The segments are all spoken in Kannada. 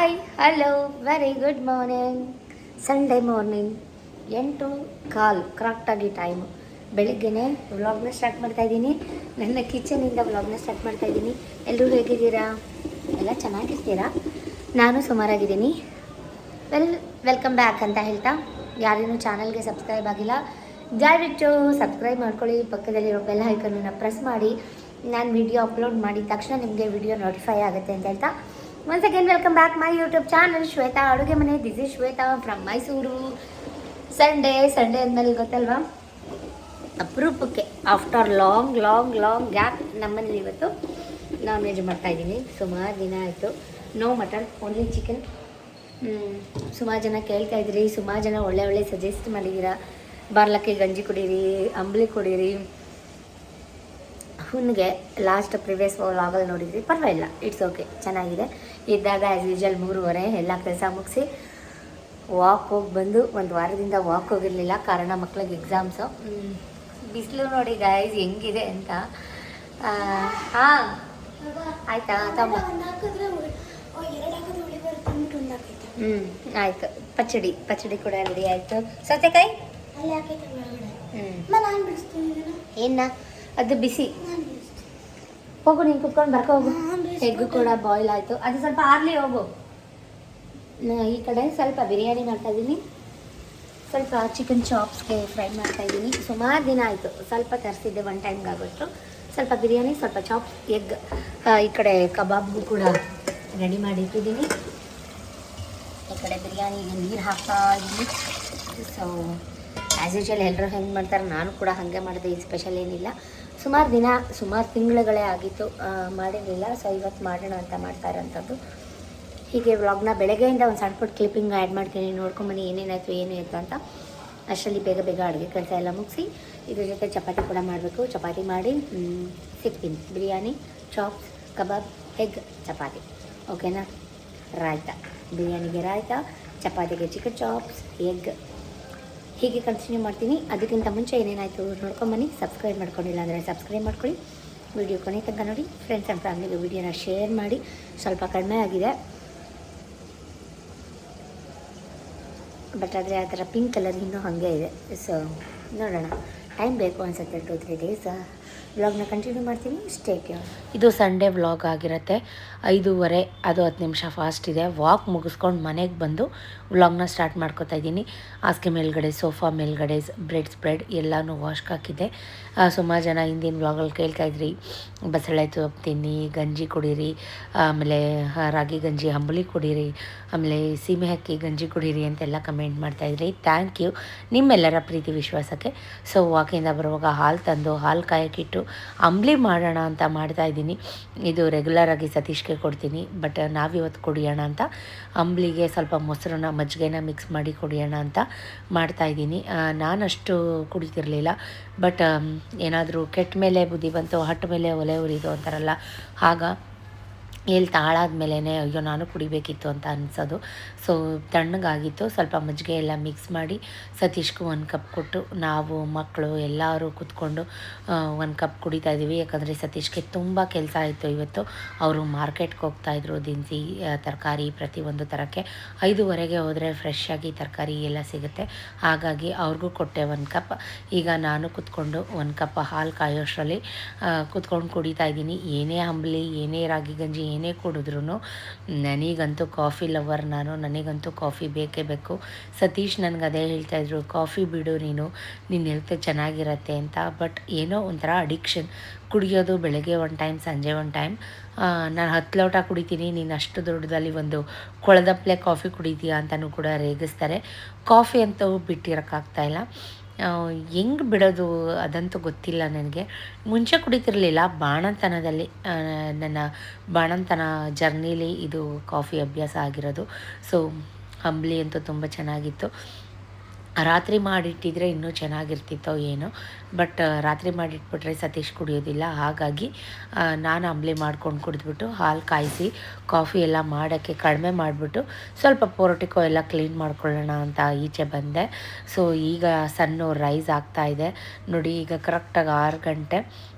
Hi hello very good morning. Sunday morning 8:15 ಕರೆಕ್ಟಾಗಿ ಟೈಮು. ಬೆಳಿಗ್ಗೆನೇ ವ್ಲಾಗ್ನ ಸ್ಟಾರ್ಟ್ ಮಾಡ್ತಾಯಿದ್ದೀನಿ. ನನ್ನ ಕಿಚನಿಂದ ವ್ಲಾಗ್ನ ಸ್ಟಾರ್ಟ್ ಮಾಡ್ತಾಯಿದ್ದೀನಿ. ಎಲ್ಲರೂ ಹೇಗಿದ್ದೀರಾ? ಎಲ್ಲ ಚೆನ್ನಾಗಿರ್ತೀರಾ? ನಾನು ಸುಮಾರಾಗಿದ್ದೀನಿ. ವೆಲ್ಕಮ್ ಬ್ಯಾಕ್ ಅಂತ ಹೇಳ್ತಾ, ಯಾರೇನೂ ಚಾನಲ್ಗೆ ಸಬ್ಸ್ಕ್ರೈಬ್ ಆಗಿಲ್ಲ ದಯವಿಟ್ಟು ಸಬ್ಸ್ಕ್ರೈಬ್ ಮಾಡ್ಕೊಳ್ಳಿ. ಪಕ್ಕದಲ್ಲಿರೋ ಬೆಲ್ ಐಕನನ್ನು ಪ್ರೆಸ್ ಮಾಡಿ. ನಾನು ವಿಡಿಯೋ ಅಪ್ಲೋಡ್ ಮಾಡಿದ ತಕ್ಷಣ ನಿಮಗೆ ವಿಡಿಯೋ ನೋಟಿಫೈ ಆಗುತ್ತೆ ಅಂತ ಹೇಳ್ತಾ, once again welcome back my YouTube channel Shweta ಅಡುಗೆ ಮನೆ. This is Shweta from Mysuru. Sunday ಅಂದಮೇಲೆ ಗೊತ್ತಲ್ವಾ, ಅಪರೂಪಕ್ಕೆ ಆಫ್ಟರ್ ಲಾಂಗ್ ಗ್ಯಾಪ್ ನಮ್ಮನೇಲಿ ಇವತ್ತು ನಾನ್ ವೆಜ್ ಮಾಡ್ತಾಯಿದ್ದೀನಿ. ಸುಮಾರು ದಿನ ಆಯಿತು. No mutton, only chicken. ಸುಮಾರು ಜನ ಕೇಳ್ತಾಯಿದ್ರಿ, ಸುಮಾರು ಜನ ಒಳ್ಳೆ ಸಜೆಸ್ಟ್ ಮಾಡಿದ್ದೀರಾ. ಬಾರ್ಲಕ್ಕೆ ಗಂಜಿ ಕುಡೀರಿ, ಅಂಬ್ಲಿ ಕುಡೀರಿ. ಹುನ್ಗೆ ಲಾಸ್ಟ್ ಪ್ರಿವಿಯಸ್ ವ್ಲಾಗಲ್ಲಿ ನೋಡಿದ್ರಿ, ಪರವಾಗಿಲ್ಲ, ಇಟ್ಸ್ ಓಕೆ, ಚೆನ್ನಾಗಿದೆ. ಇದ್ದಾಗ ಆ್ಯಸ್ ಯೂಶಲ್ 3:30 ಎಲ್ಲ ಕೆಲಸ ಮುಗಿಸಿ ವಾಕ್ ಹೋಗಿ ಬಂದು, ಒಂದು ವಾರದಿಂದ ವಾಕ್ ಹೋಗಿರಲಿಲ್ಲ, ಕಾರಣ ಮಕ್ಳಿಗೆ ಎಕ್ಸಾಮ್ಸು. ಬಿಸಿಲು ನೋಡಿ ಗೈಸ್ ಹೆಂಗಿದೆ ಅಂತ. ಹಾಂ ಆಯಿತಾ ತಮ್ಮ? ಆಯಿತು. ಪಚ್ಚಡಿ ಕೂಡ ರೆಡಿ ಆಯಿತು. ಸೌತೆಕಾಯಿ ಏನ ಅದು ಬಿಸಿ. ಹೋಗು, ನೀನು ಕುತ್ಕೊಂಡು ಬರ್ಕೊ ಹೋಗು. ಎಗ್ಗು ಕೂಡ ಬಾಯ್ಲ್ ಆಯಿತು, ಅದು ಸ್ವಲ್ಪ ಆರ್ಲಿ ಹೋಗು. ಈ ಕಡೆ ಸ್ವಲ್ಪ ಬಿರಿಯಾನಿ ಮಾಡ್ತಾಯಿದ್ದೀನಿ, ಸ್ವಲ್ಪ ಚಿಕನ್ ಚಾಪ್ಸ್ಗೆ ಫ್ರೈ ಮಾಡ್ತಾಯಿದ್ದೀನಿ. ಸುಮಾರು ದಿನ ಆಯಿತು, ಸ್ವಲ್ಪ ತರಿಸಿದ್ದೆ ಒನ್ ಟೈಮ್ಗೆ ಆಗೋಷ್ಟು. ಸ್ವಲ್ಪ ಬಿರಿಯಾನಿ, ಸ್ವಲ್ಪ ಚಾಪ್ಸ್, ಎಗ್. ಈ ಕಡೆ ಕಬಾಬ್ಗೂ ಕೂಡ ರೆಡಿ ಮಾಡಿ ಇಟ್ಟಿದ್ದೀನಿ. ಈ ಕಡೆ ಬಿರಿಯಾನಿಗೆ ನೀರು ಹಾಕ್ತಾ ಇದ್ದೀನಿ. ಸೊ ಆ್ಯಸ್ ಯೂಶಲ್ ಎಲ್ಲರೂ ಹೆಂಗೆ ಮಾಡ್ತಾರೆ, ನಾನು ಕೂಡ ಹಾಗೆ ಮಾಡಿದೆ. ಈ ಸ್ಪೆಷಲ್ ಏನಿಲ್ಲ. ಸುಮಾರು ತಿಂಗಳುಗಳೇ ಆಗಿತ್ತು ಮಾಡಿರಲಿಲ್ಲ. ಸೊ ಇವತ್ತು ಮಾಡೋಣ ಅಂತ ಮಾಡ್ತಾ ಇರೋಂಥದ್ದು. ಹೀಗೆ ವ್ಲಾಗ್ನ ಬೆಳಗ್ಗೆಯಿಂದ ಒಂದು ಸಣ್ಣ ಪುಟ್ಟ ಕ್ಲಿಪ್ಪಿಂಗ್ ಆ್ಯಡ್ ಮಾಡ್ತೀನಿ, ನೋಡ್ಕೊಂಬನ್ನಿ ಏನೇನಾಯಿತು ಏನಾಯಿತು ಅಂತ. ಅಷ್ಟರಲ್ಲಿ ಬೇಗ ಅಡುಗೆ ಕೆಲಸ ಎಲ್ಲ ಮುಗಿಸಿ ಇದ್ರ ಜೊತೆ ಚಪಾತಿ ಕೂಡ ಮಾಡಬೇಕು. ಚಪಾತಿ ಮಾಡಿ ಸಿಗ್ತೀನಿ. ಬಿರಿಯಾನಿ, ಚಾಪ್ಸ್, ಕಬಾಬ್, ಎಗ್, ಚಪಾತಿ, ಓಕೆನಾ? ರಾಯ್ತ, ಬಿರಿಯಾನಿಗೆ ರಾಯ್ತ, ಚಪಾತಿಗೆ ಚಿಕನ್ ಚಾಪ್ಸ್, ಎಗ್, ಹೀಗೆ ಕಂಟಿನ್ಯೂ ಮಾಡ್ತೀನಿ. ಅದಕ್ಕಿಂತ ಮುಂಚೆ ಏನೇನಾಯಿತು ನೋಡ್ಕೊಂಬನ್ನಿ. ಸಬ್ಸ್ಕ್ರೈಬ್ ಮಾಡ್ಕೊಂಡಿಲ್ಲ ಅಂದರೆ ಸಬ್ಸ್ಕ್ರೈಬ್ ಮಾಡ್ಕೊಳ್ಳಿ. ವಿಡಿಯೋ ಕೊನೆ ತನಕ ನೋಡಿ. ಫ್ರೆಂಡ್ಸ್ ಆ್ಯಂಡ್ ಫ್ಯಾಮಿಲಿಗೆ ವಿಡಿಯೋನ ಶೇರ್ ಮಾಡಿ. ಸ್ವಲ್ಪ ಕಡಿಮೆ ಆಗಿದೆ, ಬಟ್ ಆದರೆ ಆ ಥರ ಪಿಂಕ್ ಕಲರ್ ಇನ್ನೂ ಹಾಗೆ ಇದೆ. ಸೊ ನೋಡೋಣ, ಟೈಮ್ ಬೇಕು ಅನಿಸುತ್ತೆ. 2-3 ಡೇಸ್ ವ್ಲಾಗ್ನ ಕಂಟಿನ್ಯೂ ಮಾಡ್ತೀನಿ. Stay tune. ಇದು ಸಂಡೇ ವ್ಲಾಗ್ ಆಗಿರುತ್ತೆ. 5:30, ಅದು 10 ನಿಮಿಷ ಫಾಸ್ಟ್ ಇದೆ. ವಾಕ್ ಮುಗಿಸ್ಕೊಂಡು ಮನೆಗೆ ಬಂದು ವ್ಲಾಗ್ನ ಸ್ಟಾರ್ಟ್ ಮಾಡ್ಕೊತಾ ಇದ್ದೀನಿ. ಹಾಸಿಗೆ ಮೇಲ್ಗಡೆ, ಸೋಫಾ ಮೇಲ್ಗಡೆ ಸ್ಪ್ರೆಡ್ ಎಲ್ಲನೂ ವಾಶ್ಗೆ ಹಾಕಿದ್ದೆ. ಸುಮಾರು ಜನ ಹಿಂದಿನ ವ್ಲಾಗಲ್ಲಿ ಕೇಳ್ತಾಯಿದ್ರಿ, ಬಸಳೆ ತಿನ್ನಿ, ಗಂಜಿ ಕುಡೀರಿ, ಆಮೇಲೆ ರಾಗಿ ಗಂಜಿ, ಅಂಬಲಿ ಕುಡೀರಿ, ಆಮೇಲೆ ಸೀಮೆ ಅಕ್ಕಿ ಗಂಜಿ ಕುಡೀರಿ ಅಂತೆಲ್ಲ ಕಮೆಂಟ್ ಮಾಡ್ತಾಯಿದ್ರಿ. ಥ್ಯಾಂಕ್ ಯು ನಿಮ್ಮೆಲ್ಲರ ಪ್ರೀತಿ ವಿಶ್ವಾಸಕ್ಕೆ. ಸೊ ವಾಕಿಂದ ಬರುವಾಗ ಹಾಲು ತಂದು ಹಾಲು ಕಾಯಕ್ಕಿಟ್ಟು ಅಂಬ್ಲಿ ಮಾಡೋಣ ಅಂತ ಮಾಡ್ತಾಯಿದ್ದೀನಿ. ಇದು ರೆಗ್ಯುಲರಾಗಿ ಸತೀಶ್ಗೆ ಕೊಡ್ತೀನಿ, ಬಟ್ ನಾವಿವತ್ತು ಕುಡಿಯೋಣ ಅಂತ ಅಂಬ್ಲಿಗೆ ಸ್ವಲ್ಪ ಮೊಸರನ್ನ ಮಜ್ಜಿಗೆನ ಮಿಕ್ಸ್ ಮಾಡಿ ಕುಡಿಯೋಣ ಅಂತ ಮಾಡ್ತಾಯಿದ್ದೀನಿ. ನಾನಷ್ಟು ಕುಡಿತಿರಲಿಲ್ಲ, ಬಟ್ ಏನಾದರೂ ಕೆಟ್ಟ ಮೇಲೆ ಬುದ್ಧಿ ಬಂತು, ಹಟ್ಟ ಮೇಲೆ ಒಲೆ ಉರಿದು ಅಂತಾರಲ್ಲ, ಆಗ ಎಲ್ಲಿ ತಾಳಾದ್ಮೇಲೆ ಅಯ್ಯೋ ನಾನು ಕುಡಿಬೇಕಿತ್ತು ಅಂತ ಅನಿಸೋದು. ಸೊ ತಣ್ಣಗಾಗಿತ್ತು. ಸ್ವಲ್ಪ ಮಜ್ಜಿಗೆ ಎಲ್ಲ ಮಿಕ್ಸ್ ಮಾಡಿ ಸತೀಶ್ಗೂ 1 ಕಪ್ ಕೊಟ್ಟು, ನಾವು ಮಕ್ಕಳು ಎಲ್ಲರೂ ಕೂತ್ಕೊಂಡು 1 ಕಪ್ ಕುಡಿತಾಯಿದ್ದೀವಿ. ಯಾಕಂದರೆ ಸತೀಶ್ಗೆ ತುಂಬ ಕೆಲಸ ಆಯಿತು ಇವತ್ತು. ಅವರು ಮಾರ್ಕೆಟ್ಗೆ ಹೋಗ್ತಾಯಿದ್ರು, ದಿನಸಿ ತರಕಾರಿ ಪ್ರತಿಯೊಂದು ಥರಕ್ಕೆ. 5:30ಗೆ ಹೋದರೆ ಫ್ರೆಶ್ ಆಗಿ ತರಕಾರಿ ಎಲ್ಲ ಸಿಗುತ್ತೆ. ಹಾಗಾಗಿ ಅವ್ರಿಗೂ ಕೊಟ್ಟೆ 1 ಕಪ್. ಈಗ ನಾನು ಕೂತ್ಕೊಂಡು 1 ಕಪ್ ಹಾಲು ಕಾಯೋಷ್ಟರಲ್ಲಿ ಕೂತ್ಕೊಂಡು ಕುಡಿತಾಯಿದ್ದೀನಿ. ಏನೇ ಅಂಬಲಿ, ಏನೇ ರಾಗಿ ಗಂಜಿ, ಏನೇ ಕುಡಿದ್ರೂ ನನಗಂತೂ ಕಾಫಿ ಲವರ್ ನಾನು. ನನಗಂತೂ ಕಾಫಿ ಬೇಕೇ ಬೇಕು. ಸತೀಶ್ ನನಗೆ ಅದೇ ಹೇಳ್ತಾಯಿದ್ರು, ಕಾಫಿ ಬಿಡು ನೀನು ಹೆಲ್ತ್ ಚೆನ್ನಾಗಿರತ್ತೆ ಅಂತ. ಬಟ್ ಏನೋ ಒಂಥರ ಅಡಿಕ್ಷನ್. ಕುಡಿಯೋದು ಬೆಳಗ್ಗೆ 1 ಟೈಮ್, ಸಂಜೆ 1 ಟೈಮ್. ನಾನು 10 ಲೋಟ ಕುಡಿತೀನಿ, ನೀನು ಅಷ್ಟು ದೊಡ್ಡದಲ್ಲಿ ಒಂದು ಕೊಳದಪ್ಪಲೆ ಕಾಫಿ ಕುಡಿತೀಯಾ ಅಂತಲೂ ಕೂಡ ರೇಗಿಸ್ತಾರೆ. ಕಾಫಿ ಅಂತೂ ಬಿಟ್ಟಿರೋಕ್ಕಾಗ್ತಾಯಿಲ್ಲ. ಹೆಂಗೆ ಬಿಡೋದು ಅದಂತೂ ಗೊತ್ತಿಲ್ಲ ನನಗೆ. ಮುಂಚೆ ಕುಡಿತಿರಲಿಲ್ಲ, ಬಾಣಂತನದಲ್ಲಿ, ನನ್ನ ಬಾಣಂತನ ಜರ್ನಿಲಿ ಇದು ಕಾಫಿ ಅಭ್ಯಾಸ ಆಗಿರೋದು. ಸೊ ಅಂಬ್ಲಿ ಅಂತೂ ತುಂಬ ಚೆನ್ನಾಗಿತ್ತು. ರಾತ್ರಿ ಮಾಡಿಟ್ಟಿದ್ರೆ ಇನ್ನೂ ಚೆನ್ನಾಗಿರ್ತಿತ್ತೋ ಏನೋ, ಬಟ್ ರಾತ್ರಿ ಮಾಡಿಟ್ಬಿಟ್ರೆ ಸತೀಶ್ ಕುಡಿಯೋದಿಲ್ಲ. ಹಾಗಾಗಿ ನಾನು ಅಂಬ್ಲಿ ಮಾಡ್ಕೊಂಡು ಕುಡಿದ್ಬಿಟ್ಟು ಹಾಲು ಕಾಯಿಸಿ ಕಾಫಿ ಎಲ್ಲ ಮಾಡೋಕ್ಕೆ ಕಡಿಮೆ ಮಾಡಿಬಿಟ್ಟು ಸ್ವಲ್ಪ ಪೋರ್ಟಿಕೋ ಎಲ್ಲ ಕ್ಲೀನ್ ಮಾಡ್ಕೊಳ್ಳೋಣ ಅಂತ ಈಚೆ ಬಂದೆ. ಸೊ ಈಗ ಸಣ್ಣ ರೈಸ್ ಆಗ್ತಾಯಿದೆ ನೋಡಿ. ಈಗ ಕರೆಕ್ಟಾಗಿ 6 ಗಂಟೆ.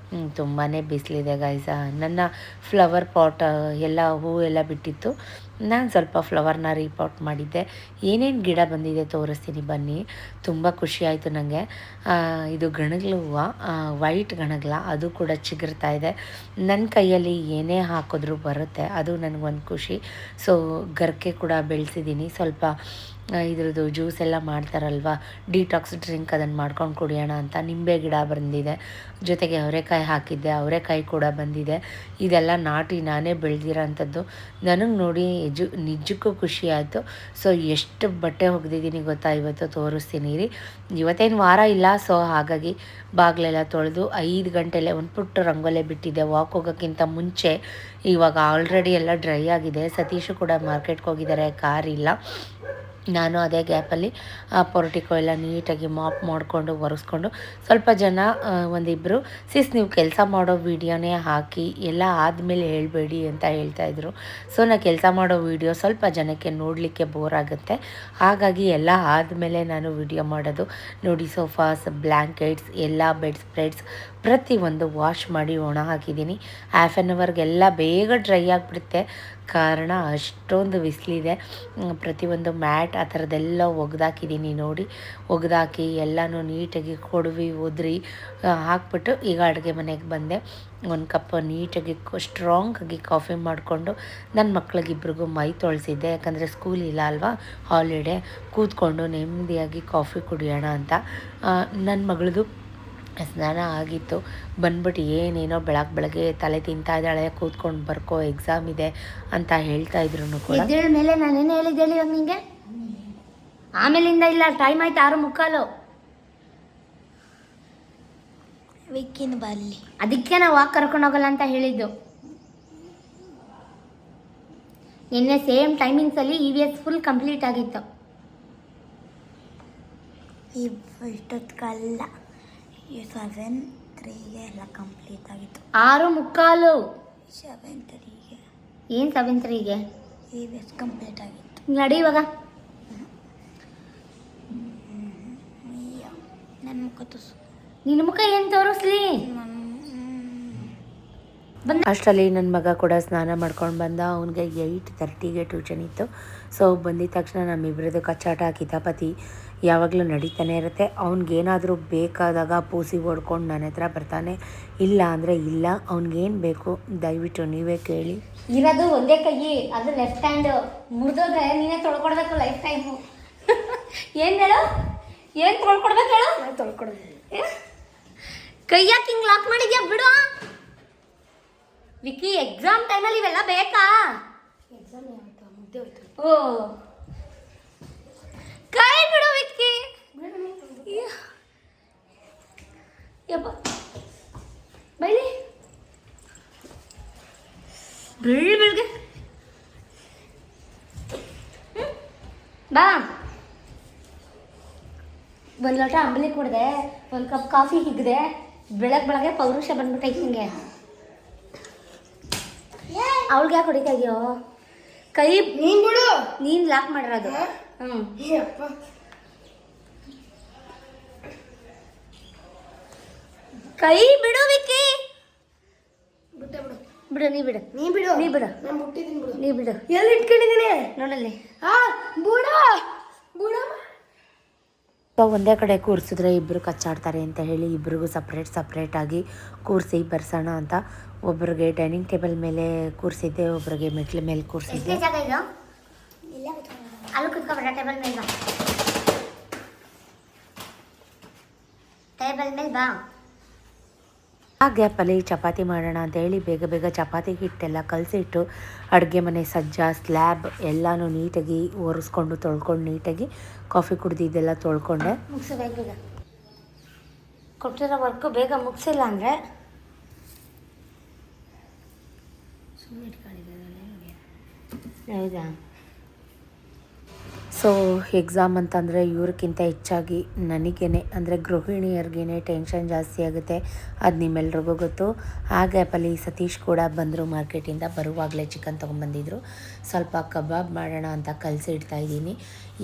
ತುಂಬಾ ಬಿಸಿಲಿದೆ ಗೈಸ. ನನ್ನ ಫ್ಲವರ್ ಪಾಟ್ ಎಲ್ಲ ಹೂವು ಎಲ್ಲ ಬಿಟ್ಟಿತ್ತು. ನಾನು ಸ್ವಲ್ಪ ಫ್ಲವರ್ನ ರೀಪಾಟ್ ಮಾಡಿದ್ದೆ. ಏನೇನು ಗಿಡ ಬಂದಿದೆ ತೋರಿಸ್ತೀನಿ ಬನ್ನಿ. ತುಂಬ ಖುಷಿ ಆಯಿತು ನನಗೆ. ಇದು ಗಣಗ್ಲ ಹೂವು, ವೈಟ್ ಗಣಗ್ಲ, ಅದು ಕೂಡ ಚಿಗುರ್ತಾ ಇದೆ. ನನ್ನ ಕೈಯಲ್ಲಿ ಏನೇ ಹಾಕಿದ್ರೂ ಬರುತ್ತೆ, ಅದು ನನಗೊಂದು ಖುಷಿ. ಸೊ ಗರ್ಕೆ ಕೂಡ ಬೆಳೆಸಿದ್ದೀನಿ. ಸ್ವಲ್ಪ ಇದ್ರದ್ದು ಜ್ಯೂಸ್ ಎಲ್ಲ ಮಾಡ್ತಾರಲ್ವ, ಡಿಟಾಕ್ಸ್ ಡ್ರಿಂಕ್, ಅದನ್ನು ಮಾಡ್ಕೊಂಡು ಕುಡಿಯೋಣ ಅಂತ ನಿಂಬೆ ಗಿಡ ಬಂದಿದೆ. ಜೊತೆಗೆ ಅವರೆಕಾಯಿ ಹಾಕಿದ್ದೆ, ಅವರೆಕಾಯಿ ಕೂಡ ಬಂದಿದೆ. ಇದೆಲ್ಲ ನಾಟಿ ನಾನೇ ಬೆಳೆದಿರೋ ಅಂಥದ್ದು. ನನಗೆ ನೋಡಿ ನಿಜಕ್ಕೂ ಖುಷಿ ಆಯಿತು. ಸೊ ಎಷ್ಟು ಬಟ್ಟೆ ಒಗ್ದಿದ್ದೀನಿ ಗೊತ್ತಾ, ಇವತ್ತು ತೋರಿಸ್ತೀನಿ ರೀ. ಇವತ್ತೇನು ವಾರ ಇಲ್ಲ, ಸೊ ಹಾಗಾಗಿ ಬಾಗಿಲೆಲ್ಲ ತೊಳೆದು 5 ಗಂಟೆಲೆ ಒಂದು ಪುಟ್ಟ ರಂಗೋಲೆ ಬಿಟ್ಟಿದ್ದೆ ವಾಕ್ ಹೋಗೋಕ್ಕಿಂತ ಮುಂಚೆ. ಇವಾಗ ಆಲ್ರೆಡಿ ಎಲ್ಲ ಡ್ರೈ ಆಗಿದೆ. ಸತೀಶು ಕೂಡ ಮಾರ್ಕೆಟ್ಗೆ ಹೋಗಿದ್ದಾರೆ, ಕಾರ್ ಇಲ್ಲ. ನಾನು ಅದೇ ಗ್ಯಾಪಲ್ಲಿ ಪೊರ್ಟಿಕೋ ಎಲ್ಲ ನೀಟಾಗಿ ಮಾಪ್ ಮಾಡಿಕೊಂಡು ಒರೆಸ್ಕೊಂಡು, ಸ್ವಲ್ಪ ಜನ ಒಂದಿಬ್ಬರು ನೀವು ಕೆಲಸ ಮಾಡೋ ವೀಡಿಯೋನೇ ಹಾಕಿ ಎಲ್ಲ ಆದಮೇಲೆ ಹೇಳಬೇಡಿ ಅಂತ ಹೇಳ್ತಾಯಿದ್ರು. ಸೊ ನಾನು ಕೆಲಸ ಮಾಡೋ ವೀಡಿಯೋ ಸ್ವಲ್ಪ ಜನಕ್ಕೆ ನೋಡಲಿಕ್ಕೆ ಬೋರ್ ಆಗುತ್ತೆ, ಹಾಗಾಗಿ ಎಲ್ಲ ಆದಮೇಲೆ ನಾನು ವಿಡಿಯೋ ಮಾಡೋದು. ನೋಡಿ, ಸೋಫಾಸ್, ಬ್ಲ್ಯಾಂಕೆಟ್ಸ್, ಎಲ್ಲ ಬೆಡ್ ಸ್ಪ್ರೆಡ್ಸ್ ಪ್ರತಿಯೊಂದು ವಾಶ್ ಮಾಡಿ ಒಣ ಹಾಕಿದ್ದೀನಿ. ಹಾಫ್ ಆನ್ ಅವರ್ಗೆಲ್ಲ ಬೇಗ ಡ್ರೈ ಆಗಿಬಿಡುತ್ತೆ, ಕಾರಣ ಅಷ್ಟೊಂದು ಬಿಸಿಲಿದೆ. ಪ್ರತಿಯೊಂದು ಮ್ಯಾಟ್ ಆ ಥರದ್ದೆಲ್ಲ ಒಗ್ದಾಕಿದ್ದೀನಿ. ನೋಡಿ, ಒಗ್ದಾಕಿ ಎಲ್ಲನೂ ನೀಟಾಗಿ ಕೊಡವಿ ಉದ್ರಿ ಹಾಕ್ಬಿಟ್ಟು ಈಗ ಅಡುಗೆ ಮನೆಗೆ ಬಂದೆ. ಒಂದು ಕಪ್ ನೀಟಾಗಿ ಸ್ಟ್ರಾಂಗಾಗಿ ಕಾಫಿ ಮಾಡಿಕೊಂಡು ನನ್ನ ಮಕ್ಳಿಗಿಬ್ರಿಗೂ ಮೈ ತೊಳೆಸಿದ್ದೆ, ಯಾಕಂದರೆ ಸ್ಕೂಲ್ ಇಲ್ಲ ಅಲ್ವಾ, ಹಾಲಿಡೇ. ಕೂತ್ಕೊಂಡು ನೆಮ್ಮದಿಯಾಗಿ ಕಾಫಿ ಕುಡಿಯೋಣ ಅಂತ. ನನ್ನ ಮಗಳದು ಸ್ನಾನ ಆಗಿತ್ತು. ಬಂದ್ಬಿಟ್ಟು ಏನೇನೋ ಬೆಳಗ್ಗೆ ತಲೆ ತಿಂತಾ ಇದ್ದಾಳೆ, ಕೂತ್ಕೊಂಡು ಬರ್ಕೋ ಎಕ್ಸಾಮ್ ಇದೆ ಅಂತ ಹೇಳ್ತಾ ಇದ್ರು ಕೂಡ. ಮೇಲೆ ನಾನೇನು ಹೇಳಿದ್ದೆ ಇವಾಗ ನಿಂಗೆ? ಆಮೇಲಿಂದ ಇಲ್ಲ, ಟೈಮ್ ಆಯ್ತು 6:45. ವಿಕ್ಕಿನ ಬರಲಿ, ಅದಕ್ಕೆ ನಾವು ವಾಕ್ ಕರ್ಕೊಂಡು ಹೋಗಲ್ಲ ಅಂತ ಹೇಳಿದ್ದು. ನಿನ್ನೆ ಸೇಮ್ ಟೈಮಿಂಗ್ಸಲ್ಲಿ EVS ಫುಲ್ ಕಂಪ್ಲೀಟ್ ಆಗಿತ್ತು. ಇಷ್ಟೊತ್ತಲ್ಲ 7:03ಗೆ ಎಲ್ಲ ಕಂಪ್ಲೀಟ್ ಆಗಿತ್ತು. 6:45. 7:03ಗೆ ಏನು 7:03ಗೆ EVS ಕಂಪ್ಲೀಟ್ ಆಗಿತ್ತು. ನಡಿ ಇವಾಗ. ನನ್ನ ಮುಖ ತೋರಿಸು. ನಿನ್ನ ಮುಖ ಏನು ತೋರಿಸ್ಲಿ? ಅಷ್ಟರಲ್ಲಿ ನನ್ನ ಮಗ ಕೂಡ ಸ್ನಾನ ಮಾಡ್ಕೊಂಡು ಬಂದ. ಅವನಿಗೆ 8:30ಗೆ ಟ್ಯೂಷನ್ ಇತ್ತು. ಸೊ ಬಂದಿದ್ದ ತಕ್ಷಣ ನಮ್ಮಿಬ್ಬರದ್ದು ಕಚ್ಚಾಟ, ಕಿತಾಪತಿ ಯಾವಾಗಲೂ ನಡೀತಾನೆ ಇರುತ್ತೆ. ಅವ್ನಿಗೇನಾದರೂ ಬೇಕಾದಾಗ ಪೂಸಿ ಹೊಡ್ಕೊಂಡು ನನ್ನ ಹತ್ರ ಬರ್ತಾನೆ, ಇಲ್ಲ ಅಂದರೆ ಇಲ್ಲ. ಅವ್ನಿಗೇನು ಬೇಕು ದಯವಿಟ್ಟು ನೀವೇ ಕೇಳಿ. ಇರೋದು ಒಂದೇ ಕೈ, ಅದು ಲೆಫ್ಟ್ ಹ್ಯಾಂಡು. ಮುರಿದೋದ್ರೆ ನೀನೇ ತೊಳ್ಕೊಡ್ಬೇಕು ಲೈಫ್ ಟೈಮು. ಏನು ಹೇಳು, ಏನು ತೊಳ್ಕೊಡ್ಬೇಕು ಹೇಳು? ತೊಳ್ಕೊಡ್ಬೇಕು. ಕೈ ಯಾಕೆ ಹಿಂಗೆ ಲಾಕ್ ಮಾಡಿದ್ಯಾ? ಬಿಡು ವಿಕ್ಕಿ, ಎಕ್ಸಾಮ್ ಟೈಮಲ್ಲಿ ಇವೆಲ್ಲ ಬೇಕಾ? ಎಕ್ಸಾಮ್ ಯಾವತ್ತು? ಮುದ್ದೆ ಹೋಯ್ತು. ಓ, ಕೈ ಬಿಡು ವಿಕ್ಕಿ. ಯಪ್ಪ ಬೈಲಿ ಬೆಳಿಗ್ಗೆ ಬಾ. ಒಂದು ಲೋಟ ಅಂಬಲಿ ಕುಡ್ದೆ, ಒಂದು ಕಪ್ ಕಾಫಿ ಹಿಗ್ದೆ, ಬೆಳಗ್ಗೆ ಪೌರುಷ ಬಂದ್ಬಿಟ್ಟೈತಿ ಹಿಂಗೆ. ಅವಳಿಗೆ ಯಾಕೆ ಹೊಡಿತಾ ಇದೆಯೋ? ಕೈ ನೀನು ಬಿಡು, ನೀನು ಲಾಕ್ ಮಾಡಿರೋದು. ಕೈ ಬಿಡು ವಿಕ್ಕಿ. ಬಿಡು, ನೀ ಬಿಡು, ನೀ ಬಿಡು, ನೀ ಬಿಡು, ನೀ ಬಿಡು. ಎಲ್ಲಿ ಇಟ್ಕೊಂಡಿದ್ದೀನಿ ನೋಡಲ್ಲಿ. ಸೊ ಒಂದೇ ಕಡೆ ಕೂರಿಸಿದ್ರೆ ಇಬ್ಬರು ಕಚ್ಚಾಡ್ತಾರೆ ಅಂತ ಹೇಳಿ ಇಬ್ಬರಿಗೂ ಸಪ್ರೇಟಾಗಿ ಕೂರಿಸಿ ಬರ್ಸೋಣ ಅಂತ ಒಬ್ಬರಿಗೆ ಡೈನಿಂಗ್ ಟೇಬಲ್ ಮೇಲೆ ಕೂರಿಸಿದ್ದೆ, ಒಬ್ಬರಿಗೆ ಮೆಟ್ಲ ಮೇಲೆ ಕೂರಿಸಿದ್ದೆ. ಅಲ್ಲಿ ಕುತ್ಕೊಬೇಡ, ಟೇಬಲ್ ಮೇಲೆ ಬಾ, ಟೇಬಲ್ ಮೇಲೆ ಬಾ. ಆ ಗ್ಯಾಪಲ್ಲಿ ಚಪಾತಿ ಮಾಡೋಣ ಅಂತ ಹೇಳಿ ಬೇಗ ಚಪಾತಿ ಹಿಟ್ಟೆಲ್ಲ ಕಲಸಿಟ್ಟು ಅಡುಗೆ ಮನೆ ಸಜ್ಜ, ಸ್ಲ್ಯಾಬ್ ಎಲ್ಲನೂ ನೀಟಾಗಿ ಒರೆಸ್ಕೊಂಡು ತೊಳ್ಕೊಂಡು ನೀಟಾಗಿ ಕಾಫಿ ಕುಡ್ದಿದ್ದೆಲ್ಲ ತೊಳ್ಕೊಂಡೆ. ಮುಗಿಸು ಬೇಗ, ಕೊಟ್ಟಿರೋ ವರ್ಕು ಬೇಗ ಮುಗಿಸಿಲ್ಲ ಅಂದರೆ ಸುಮ್ಮನೆ ಇಟ್ಕೊಂಡಿದ್ದೆ. ಹೌದಾ? ಸೊ ಎಕ್ಸಾಮ್ ಅಂತಂದರೆ ಇವ್ರಿಗಿಂತ ಹೆಚ್ಚಾಗಿ ನನಗೇನೆ ಅಂದರೆ ಗೃಹಿಣಿಯರಿಗೇ ಟೆನ್ಷನ್ ಜಾಸ್ತಿ ಆಗುತ್ತೆ, ಅದು ನಿಮ್ಮೆಲ್ರಿಗೂ ಗೊತ್ತು. ಆ ಗ್ಯಾಪಲ್ಲಿ ಸತೀಶ್ ಕೂಡ ಬಂದರು ಮಾರ್ಕೆಟಿಂದ. ಬರುವಾಗಲೇ ಚಿಕನ್ ತೊಗೊಂಬಂದಿದ್ರು. ಸ್ವಲ್ಪ ಕಬಾಬ್ ಮಾಡೋಣ ಅಂತ ಕಲಸಿಡ್ತಾಯಿದ್ದೀನಿ.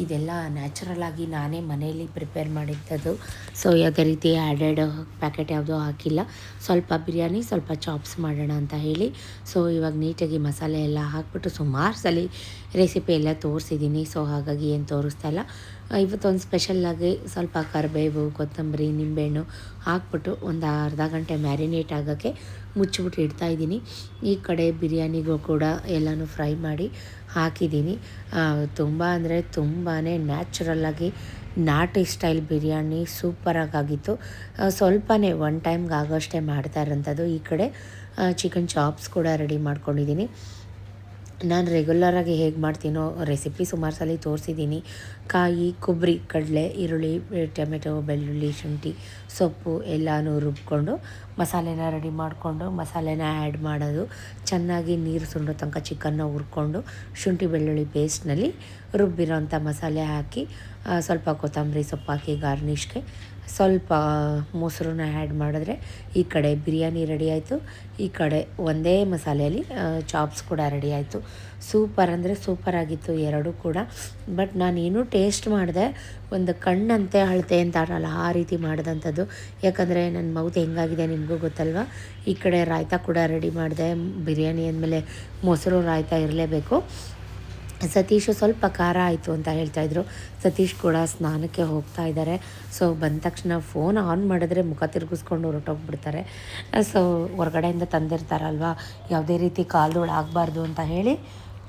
ಇದೆಲ್ಲ ನ್ಯಾಚುರಲಾಗಿ ನಾನೇ ಮನೆಯಲ್ಲಿ ಪ್ರಿಪೇರ್ ಮಾಡಿದ್ದದು. ಸೊ ಯಾವುದೇ ರೀತಿ ಆ್ಯಡೆಡ್ ಪ್ಯಾಕೆಟ್ ಯಾವುದೂ ಹಾಕಿಲ್ಲ. ಸ್ವಲ್ಪ ಬಿರಿಯಾನಿ, ಸ್ವಲ್ಪ ಚಾಪ್ಸ್ ಮಾಡೋಣ ಅಂತ ಹೇಳಿ. ಸೊ ಇವಾಗ ನೀಟಾಗಿ ಮಸಾಲೆ ಎಲ್ಲ ಹಾಕ್ಬಿಟ್ಟು ಸುಮಾರು ಸಲ ರೆಸಿಪಿ ಎಲ್ಲ ತೋರಿಸಿದ್ದೀನಿ. ಸೊ ಹಾಗಾಗಿ ಏನು ತೋರಿಸ್ತಾ ಇಲ್ಲ. ಇವತ್ತೊಂದು ಸ್ಪೆಷಲ್ಲಾಗಿ ಸ್ವಲ್ಪ ಕರಿಬೇವು, ಕೊತ್ತಂಬರಿ, ನಿಂಬೆಹಣ್ಣು ಹಾಕ್ಬಿಟ್ಟು ಒಂದು ಅರ್ಧ ಗಂಟೆ ಮ್ಯಾರಿನೇಟ್ ಆಗೋಕ್ಕೆ ಮುಚ್ಚಿಬಿಟ್ಟು ಇಡ್ತಾಯಿದ್ದೀನಿ. ಈ ಕಡೆ ಬಿರಿಯಾನಿಗೂ ಕೂಡ ಎಲ್ಲನೂ ಫ್ರೈ ಮಾಡಿ ಹಾಕಿದ್ದೀನಿ. ತುಂಬ ಅಂದರೆ ತುಂಬಾ ನ್ಯಾಚುರಲ್ಲಾಗಿ ನಾಟಿ ಸ್ಟೈಲ್ ಬಿರಿಯಾನಿ ಸೂಪರಾಗಿತ್ತು. ಸ್ವಲ್ಪನೇ ಒನ್ ಟೈಮ್ಗೆ ಆಗೋಷ್ಟೇ ಮಾಡ್ತಾ ಇರೋಂಥದ್ದು. ಈ ಕಡೆ ಚಿಕನ್ ಚಾಪ್ಸ್ ಕೂಡ ರೆಡಿ ಮಾಡ್ಕೊಂಡಿದ್ದೀನಿ. ನಾನು ರೆಗ್ಯುಲರಾಗಿ ಹೇಗೆ ಮಾಡ್ತೀನೋ ರೆಸಿಪಿ ಸುಮಾರು ಸಲ ತೋರಿಸಿದ್ದೀನಿ. ಕಾಯಿ, ಕೊಬ್ಬರಿ, ಕಡಲೆ, ಈರುಳ್ಳಿ, ಟೊಮೆಟೊ, ಬೆಳ್ಳುಳ್ಳಿ, ಶುಂಠಿ, ಸೊಪ್ಪು ಎಲ್ಲನೂ ರುಬ್ಕೊಂಡು ಮಸಾಲೆನ ರೆಡಿ ಮಾಡಿಕೊಂಡು ಮಸಾಲೆನ ಆ್ಯಡ್ ಮಾಡೋದು. ಚೆನ್ನಾಗಿ ನೀರು ಸುಂಡೋ ತನಕ ಚಿಕನ್ನ ಹುರ್ಕೊಂಡು ಶುಂಠಿ ಬೆಳ್ಳುಳ್ಳಿ ಪೇಸ್ಟ್ನಲ್ಲಿ ರುಬ್ಬಿರೋಂಥ ಮಸಾಲೆ ಹಾಕಿ ಸ್ವಲ್ಪ ಕೊತ್ತಂಬರಿ ಸೊಪ್ಪು ಹಾಕಿ ಗಾರ್ನಿಷ್ಗೆ ಸ್ವಲ್ಪ ಮೊಸರನ್ನ ಆ್ಯಡ್ ಮಾಡಿದ್ರೆ ಈ ಕಡೆ ಬಿರಿಯಾನಿ ರೆಡಿ ಆಯಿತು. ಈ ಕಡೆ ಒಂದೇ ಮಸಾಲೆಯಲ್ಲಿ ಚಾಪ್ಸ್ ಕೂಡ ರೆಡಿ ಆಯಿತು. ಸೂಪರ್ ಅಂದರೆ ಸೂಪರಾಗಿತ್ತು ಎರಡೂ ಕೂಡ. ಬಟ್ ನಾನೇನು ಟೇಸ್ಟ್ ಮಾಡಿದೆ, ಒಂದು ಕಣ್ಣಂತೆ ಅಳತೆ ಅಂತಾರಲ್ಲ ಆ ರೀತಿ ಮಾಡಿದಂಥದ್ದು. ಯಾಕಂದರೆ ನನ್ನ ಮೌತ್ ಹೆಂಗಾಗಿದೆ ನಿಮಗೂ ಗೊತ್ತಲ್ವ. ಈ ಕಡೆ ರಾಯ್ತ ಕೂಡ ರೆಡಿ ಮಾಡಿದೆ. ಬಿರಿಯಾನಿ ಅಂದಮೇಲೆ ಮೊಸರು ರಾಯ್ತ ಇರಲೇಬೇಕು. ಸತೀಶು ಸ್ವಲ್ಪ ಖಾರ ಆಯಿತು ಅಂತ ಹೇಳ್ತಾಯಿದ್ರು. ಸತೀಶ್ ಕೂಡ ಸ್ನಾನಕ್ಕೆ ಹೋಗ್ತಾ ಇದ್ದಾರೆ. ಸೊ ಬಂದ ತಕ್ಷಣ ಫೋನ್ ಆನ್ ಮಾಡಿದ್ರೆ ಮುಖ ತಿರುಗಿಸ್ಕೊಂಡು ಹೊರಟೋಗ್ಬಿಡ್ತಾರೆ. ಸೊ ಹೊರಗಡೆಯಿಂದ ತಂದಿರ್ತಾರಲ್ವ, ಯಾವುದೇ ರೀತಿ ಕಾಲ್ಧೂಳು ಆಗಬಾರ್ದು ಅಂತ ಹೇಳಿ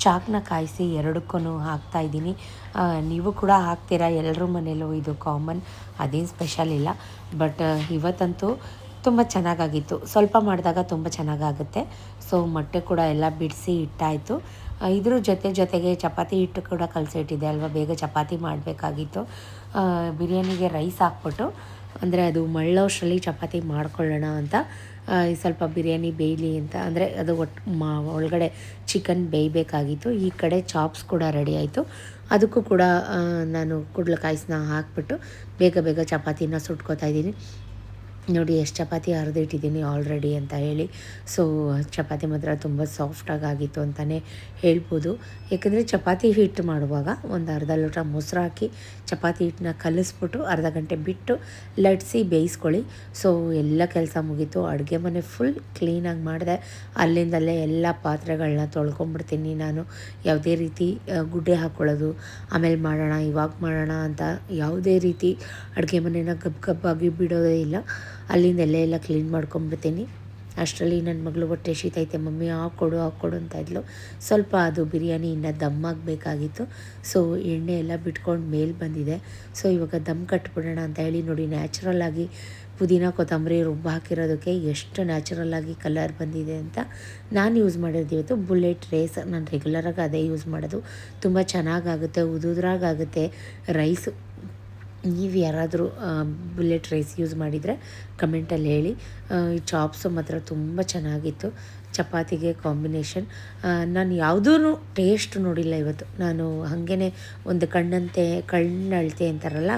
ಚಾಕ್ನ ಕಾಯಿಸಿ ಎರಡಕ್ಕೂ ಹಾಕ್ತಾಯಿದ್ದೀನಿ. ನೀವು ಕೂಡ ಹಾಕ್ತೀರಾ, ಎಲ್ಲರ ಮನೇಲೂ ಇದು ಕಾಮನ್, ಅದೇನು ಸ್ಪೆಷಲ್ ಇಲ್ಲ. ಬಟ್ ಇವತ್ತಂತೂ ತುಂಬ ಚೆನ್ನಾಗಾಗಿತ್ತು. ಸ್ವಲ್ಪ ಮಾಡಿದಾಗ ತುಂಬ ಚೆನ್ನಾಗಾಗುತ್ತೆ. ಸೊ ಮೊಟ್ಟೆ ಕೂಡ ಎಲ್ಲ ಬಿಡಿಸಿ ಇಟ್ಟಾಯಿತು. ಇದ್ರ ಜೊತೆಗೆ ಚಪಾತಿ ಹಿಟ್ಟು ಕೂಡ ಕಲಸಿಟ್ಟಿದ್ದೆ ಅಲ್ವಾ, ಬೇಗ ಚಪಾತಿ ಮಾಡಬೇಕಾಗಿತ್ತು. ಬಿರಿಯಾನಿಗೆ ರೈಸ್ ಹಾಕ್ಬಿಟ್ಟು ಅಂದರೆ ಅದು ಮಳ್ಳೋಷ್ಟರಲ್ಲಿ ಚಪಾತಿ ಮಾಡ್ಕೊಳ್ಳೋಣ ಅಂತ ಸ್ವಲ್ಪ ಬಿರಿಯಾನಿ ಬೇಯಲಿ ಅಂತ, ಅಂದರೆ ಅದು ಒಳಗಡೆ ಚಿಕನ್ ಬೇಯಬೇಕಾಗಿತ್ತು. ಈ ಕಡೆ ಚಾಪ್ಸ್ ಕೂಡ ರೆಡಿ ಆಯಿತು. ಅದಕ್ಕೂ ಕೂಡ ನಾನು ಕುಡ್ಲಕಾಯಿಸನ್ನ ಹಾಕ್ಬಿಟ್ಟು ಬೇಗ ಚಪಾತಿನ ಸುಟ್ಕೋತಾಯಿದ್ದೀನಿ. ನೋಡಿ ಎಷ್ಟು ಚಪಾತಿ ಹರಿದಿಟ್ಟಿದ್ದೀನಿ ಆಲ್ರೆಡಿ ಅಂತ ಹೇಳಿ. ಸೊ ಚಪಾತಿ ಮಾತ್ರ ತುಂಬ ಸಾಫ್ಟಾಗಿತ್ತು ಅಂತಲೇ ಹೇಳ್ಬೋದು. ಯಾಕಂದರೆ ಚಪಾತಿ ಹಿಟ್ಟು ಮಾಡುವಾಗ ಒಂದು ಅರ್ಧ ಲೋಟ ಮೊಸರು ಹಾಕಿ ಚಪಾತಿ ಹಿಟ್ಟನ್ನ ಕಲಿಸ್ಬಿಟ್ಟು ಅರ್ಧ ಗಂಟೆ ಬಿಟ್ಟು ಲಟ್ಸಿ ಬೇಯಿಸ್ಕೊಳ್ಳಿ. ಸೊ ಎಲ್ಲ ಕೆಲಸ ಮುಗೀತು. ಅಡುಗೆ ಮನೆ ಫುಲ್ ಕ್ಲೀನಾಗಿ ಮಾಡಿದೆ. ಅಲ್ಲಿಂದಲ್ಲೇ ಎಲ್ಲ ಪಾತ್ರೆಗಳನ್ನ ತೊಳ್ಕೊಂಬಿಡ್ತೀನಿ ನಾನು. ಯಾವುದೇ ರೀತಿ ಗುಡ್ಡೆ ಹಾಕ್ಕೊಳ್ಳೋದು, ಆಮೇಲೆ ಮಾಡೋಣ ಇವಾಗ ಮಾಡೋಣ ಅಂತ ಯಾವುದೇ ರೀತಿ ಅಡುಗೆ ಮನೆನ ಗಬ್ಬಾಗಿ ಬಿಡೋದೇ ಇಲ್ಲ. ಅಲ್ಲಿಂದ ಎಲ್ಲ ಕ್ಲೀನ್ ಮಾಡ್ಕೊಂಬಿಡ್ತೀನಿ. ಅಷ್ಟರಲ್ಲಿ ನನ್ನ ಮಗಳು ಹೊಟ್ಟೆ ಶೀತೈತೆ ಮಮ್ಮಿ ಹಾಕ್ಕೊಡು ಅಂತ ಇದ್ಲು. ಸ್ವಲ್ಪ ಅದು ಬಿರಿಯಾನಿ ಇನ್ನೂ ದಮ್ ಆಗಬೇಕಾಗಿತ್ತು. ಸೊ ಎಣ್ಣೆ ಎಲ್ಲ ಬಿಟ್ಕೊಂಡು ಮೇಲೆ ಬಂದಿದೆ. ಸೊ ಇವಾಗ ದಮ್ ಕಟ್ಬಿಡೋಣ ಅಂತ ಹೇಳಿ ನೋಡಿ, ನ್ಯಾಚುರಲ್ಲಾಗಿ ಪುದೀನ ಕೊತ್ತಂಬರಿ ರುಬ್ಬ ಹಾಕಿರೋದಕ್ಕೆ ಎಷ್ಟು ನ್ಯಾಚುರಲ್ಲಾಗಿ ಕಲರ್ ಬಂದಿದೆ ಅಂತ. ನಾನು ಯೂಸ್ ಮಾಡಿದ್ದು ಇವತ್ತು ಬುಲೆಟ್ ರೇಸ್. ನಾನು ರೆಗ್ಯುಲರಾಗಿ ಅದೇ ಯೂಸ್ ಮಾಡೋದು. ತುಂಬ ಚೆನ್ನಾಗಾಗುತ್ತೆ, ಉದುದ್ರಾಗುತ್ತೆ ರೈಸು. ನೀವು ಯಾರಾದರೂ ಬುಲೆಟ್ ರೈಸ್ ಯೂಸ್ ಮಾಡಿದರೆ ಕಮೆಂಟಲ್ಲಿ ಹೇಳಿ. ಈ ಚಾಪ್ಸು ಮಾತ್ರ ತುಂಬ ಚೆನ್ನಾಗಿತ್ತು. ಚಪಾತಿಗೆ ಕಾಂಬಿನೇಷನ್. ನಾನು ಯಾವುದೂ ಟೇಸ್ಟ್ ನೋಡಿಲ್ಲ ಇವತ್ತು. ನಾನು ಹಾಗೇ ಒಂದು ಕಣ್ಣಳತೆ ಅಂತಾರಲ್ಲ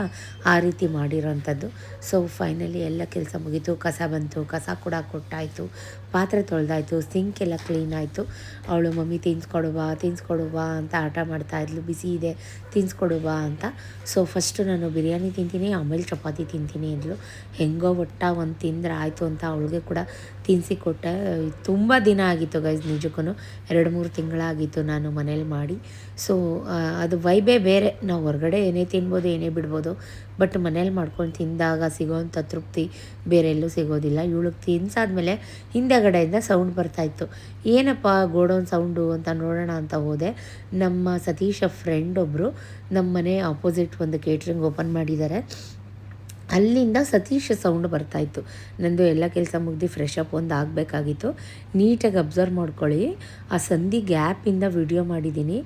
ಆ ರೀತಿ ಮಾಡಿರೋಂಥದ್ದು. ಸೊ ಫೈನಲಿ ಎಲ್ಲ ಕೆಲಸ ಮುಗೀತು. ಕಸ ಬಂತು, ಕಸ ಕೂಡ ಕೊಟ್ಟಾಯಿತು, ಪಾತ್ರೆ ತೊಳೆದಾಯಿತು, ಸಿಂಕ್ ಎಲ್ಲ ಕ್ಲೀನ್ ಆಯಿತು. ಅವಳು ಮಮ್ಮಿ ತಿನ್ಸ್ಕೊಡುವ ಅಂತ ಆಟ ಮಾಡ್ತಾಯಿದ್ಲು. ಬಿಸಿ ಇದೆ ತಿನ್ಸ್ಕೊಡುವ ಅಂತ. ಸೊ ಫಸ್ಟು ನಾನು ಬಿರಿಯಾನಿ ತಿಂತೀನಿ, ಆಮೇಲೆ ಚಪಾತಿ ತಿಂತೀನಿ ಅಂದ್ಲು. ಹೆಂಗೋ ಒಂದು ತಿಂದರೆ ಆಯಿತು ಅಂತ ಅವಳಿಗೆ ಕೂಡ ತಿನ್ನಿಸಿ ಕೊಟ್ಟೆ. ತುಂಬ ದಿನ ಆಗಿತ್ತು ಗೈಸ್, ನಿಜಕ್ಕೂ 2-3 ತಿಂಗಳಾಗಿತ್ತು ನಾನು ಮನೇಲಿ ಮಾಡಿ. ಸೊ ಅದು ವೈಬೇ ಬೇರೆ. ನಾವು ಹೊರಗಡೆ ಏನೇ ತಿನ್ಬೋದು, ಏನೇ ಬಿಡ್ಬೋದು. ಬಟ್ ಮನೇಲಿ ಮಾಡ್ಕೊಂಡು ತಿಂದಾಗ ಸಿಗೋವಂಥ ತೃಪ್ತಿ ಬೇರೆ ಎಲ್ಲೂ ಸಿಗೋದಿಲ್ಲ. ಇವಳಿಗೆ ತಿನ್ಸಾದ್ಮೇಲೆ ಹಿಂದೆಗಡೆಯಿಂದ ಸೌಂಡ್ ಬರ್ತಾಯಿತ್ತು. ಏನಪ್ಪ ಗೋಡೌನ್ ಸೌಂಡು ಅಂತ ನೋಡೋಣ ಅಂತ ಹೋದೆ. ನಮ್ಮ ಸತೀಶ ಫ್ರೆಂಡ್ ಒಬ್ಬರು ನಮ್ಮ ಮನೆ ಆಪೋಸಿಟ್ ಒಂದು ಕೇಟ್ರಿಂಗ್ ಓಪನ್ ಮಾಡಿದ್ದಾರೆ. ಅಲ್ಲಿಂದ ಸತೀಶ್ ಸೌಂಡ್ ಬರ್ತಾಯಿತ್ತು. ನಂದು ಎಲ್ಲ ಕೆಲಸ ಮುಗ್ದು ಫ್ರೆಶ್ ಅಪ್ ಒಂದು ಆಗಬೇಕಾಗಿತ್ತು. ನೀಟಾಗಿ ಅಬ್ಸರ್ವ್ ಮಾಡ್ಕೊಳ್ಳಿ. ಆ ಸಂಧಿ ಗ್ಯಾಪಿಂದ ವಿಡಿಯೋ ಮಾಡಿದ್ದೀನಿ.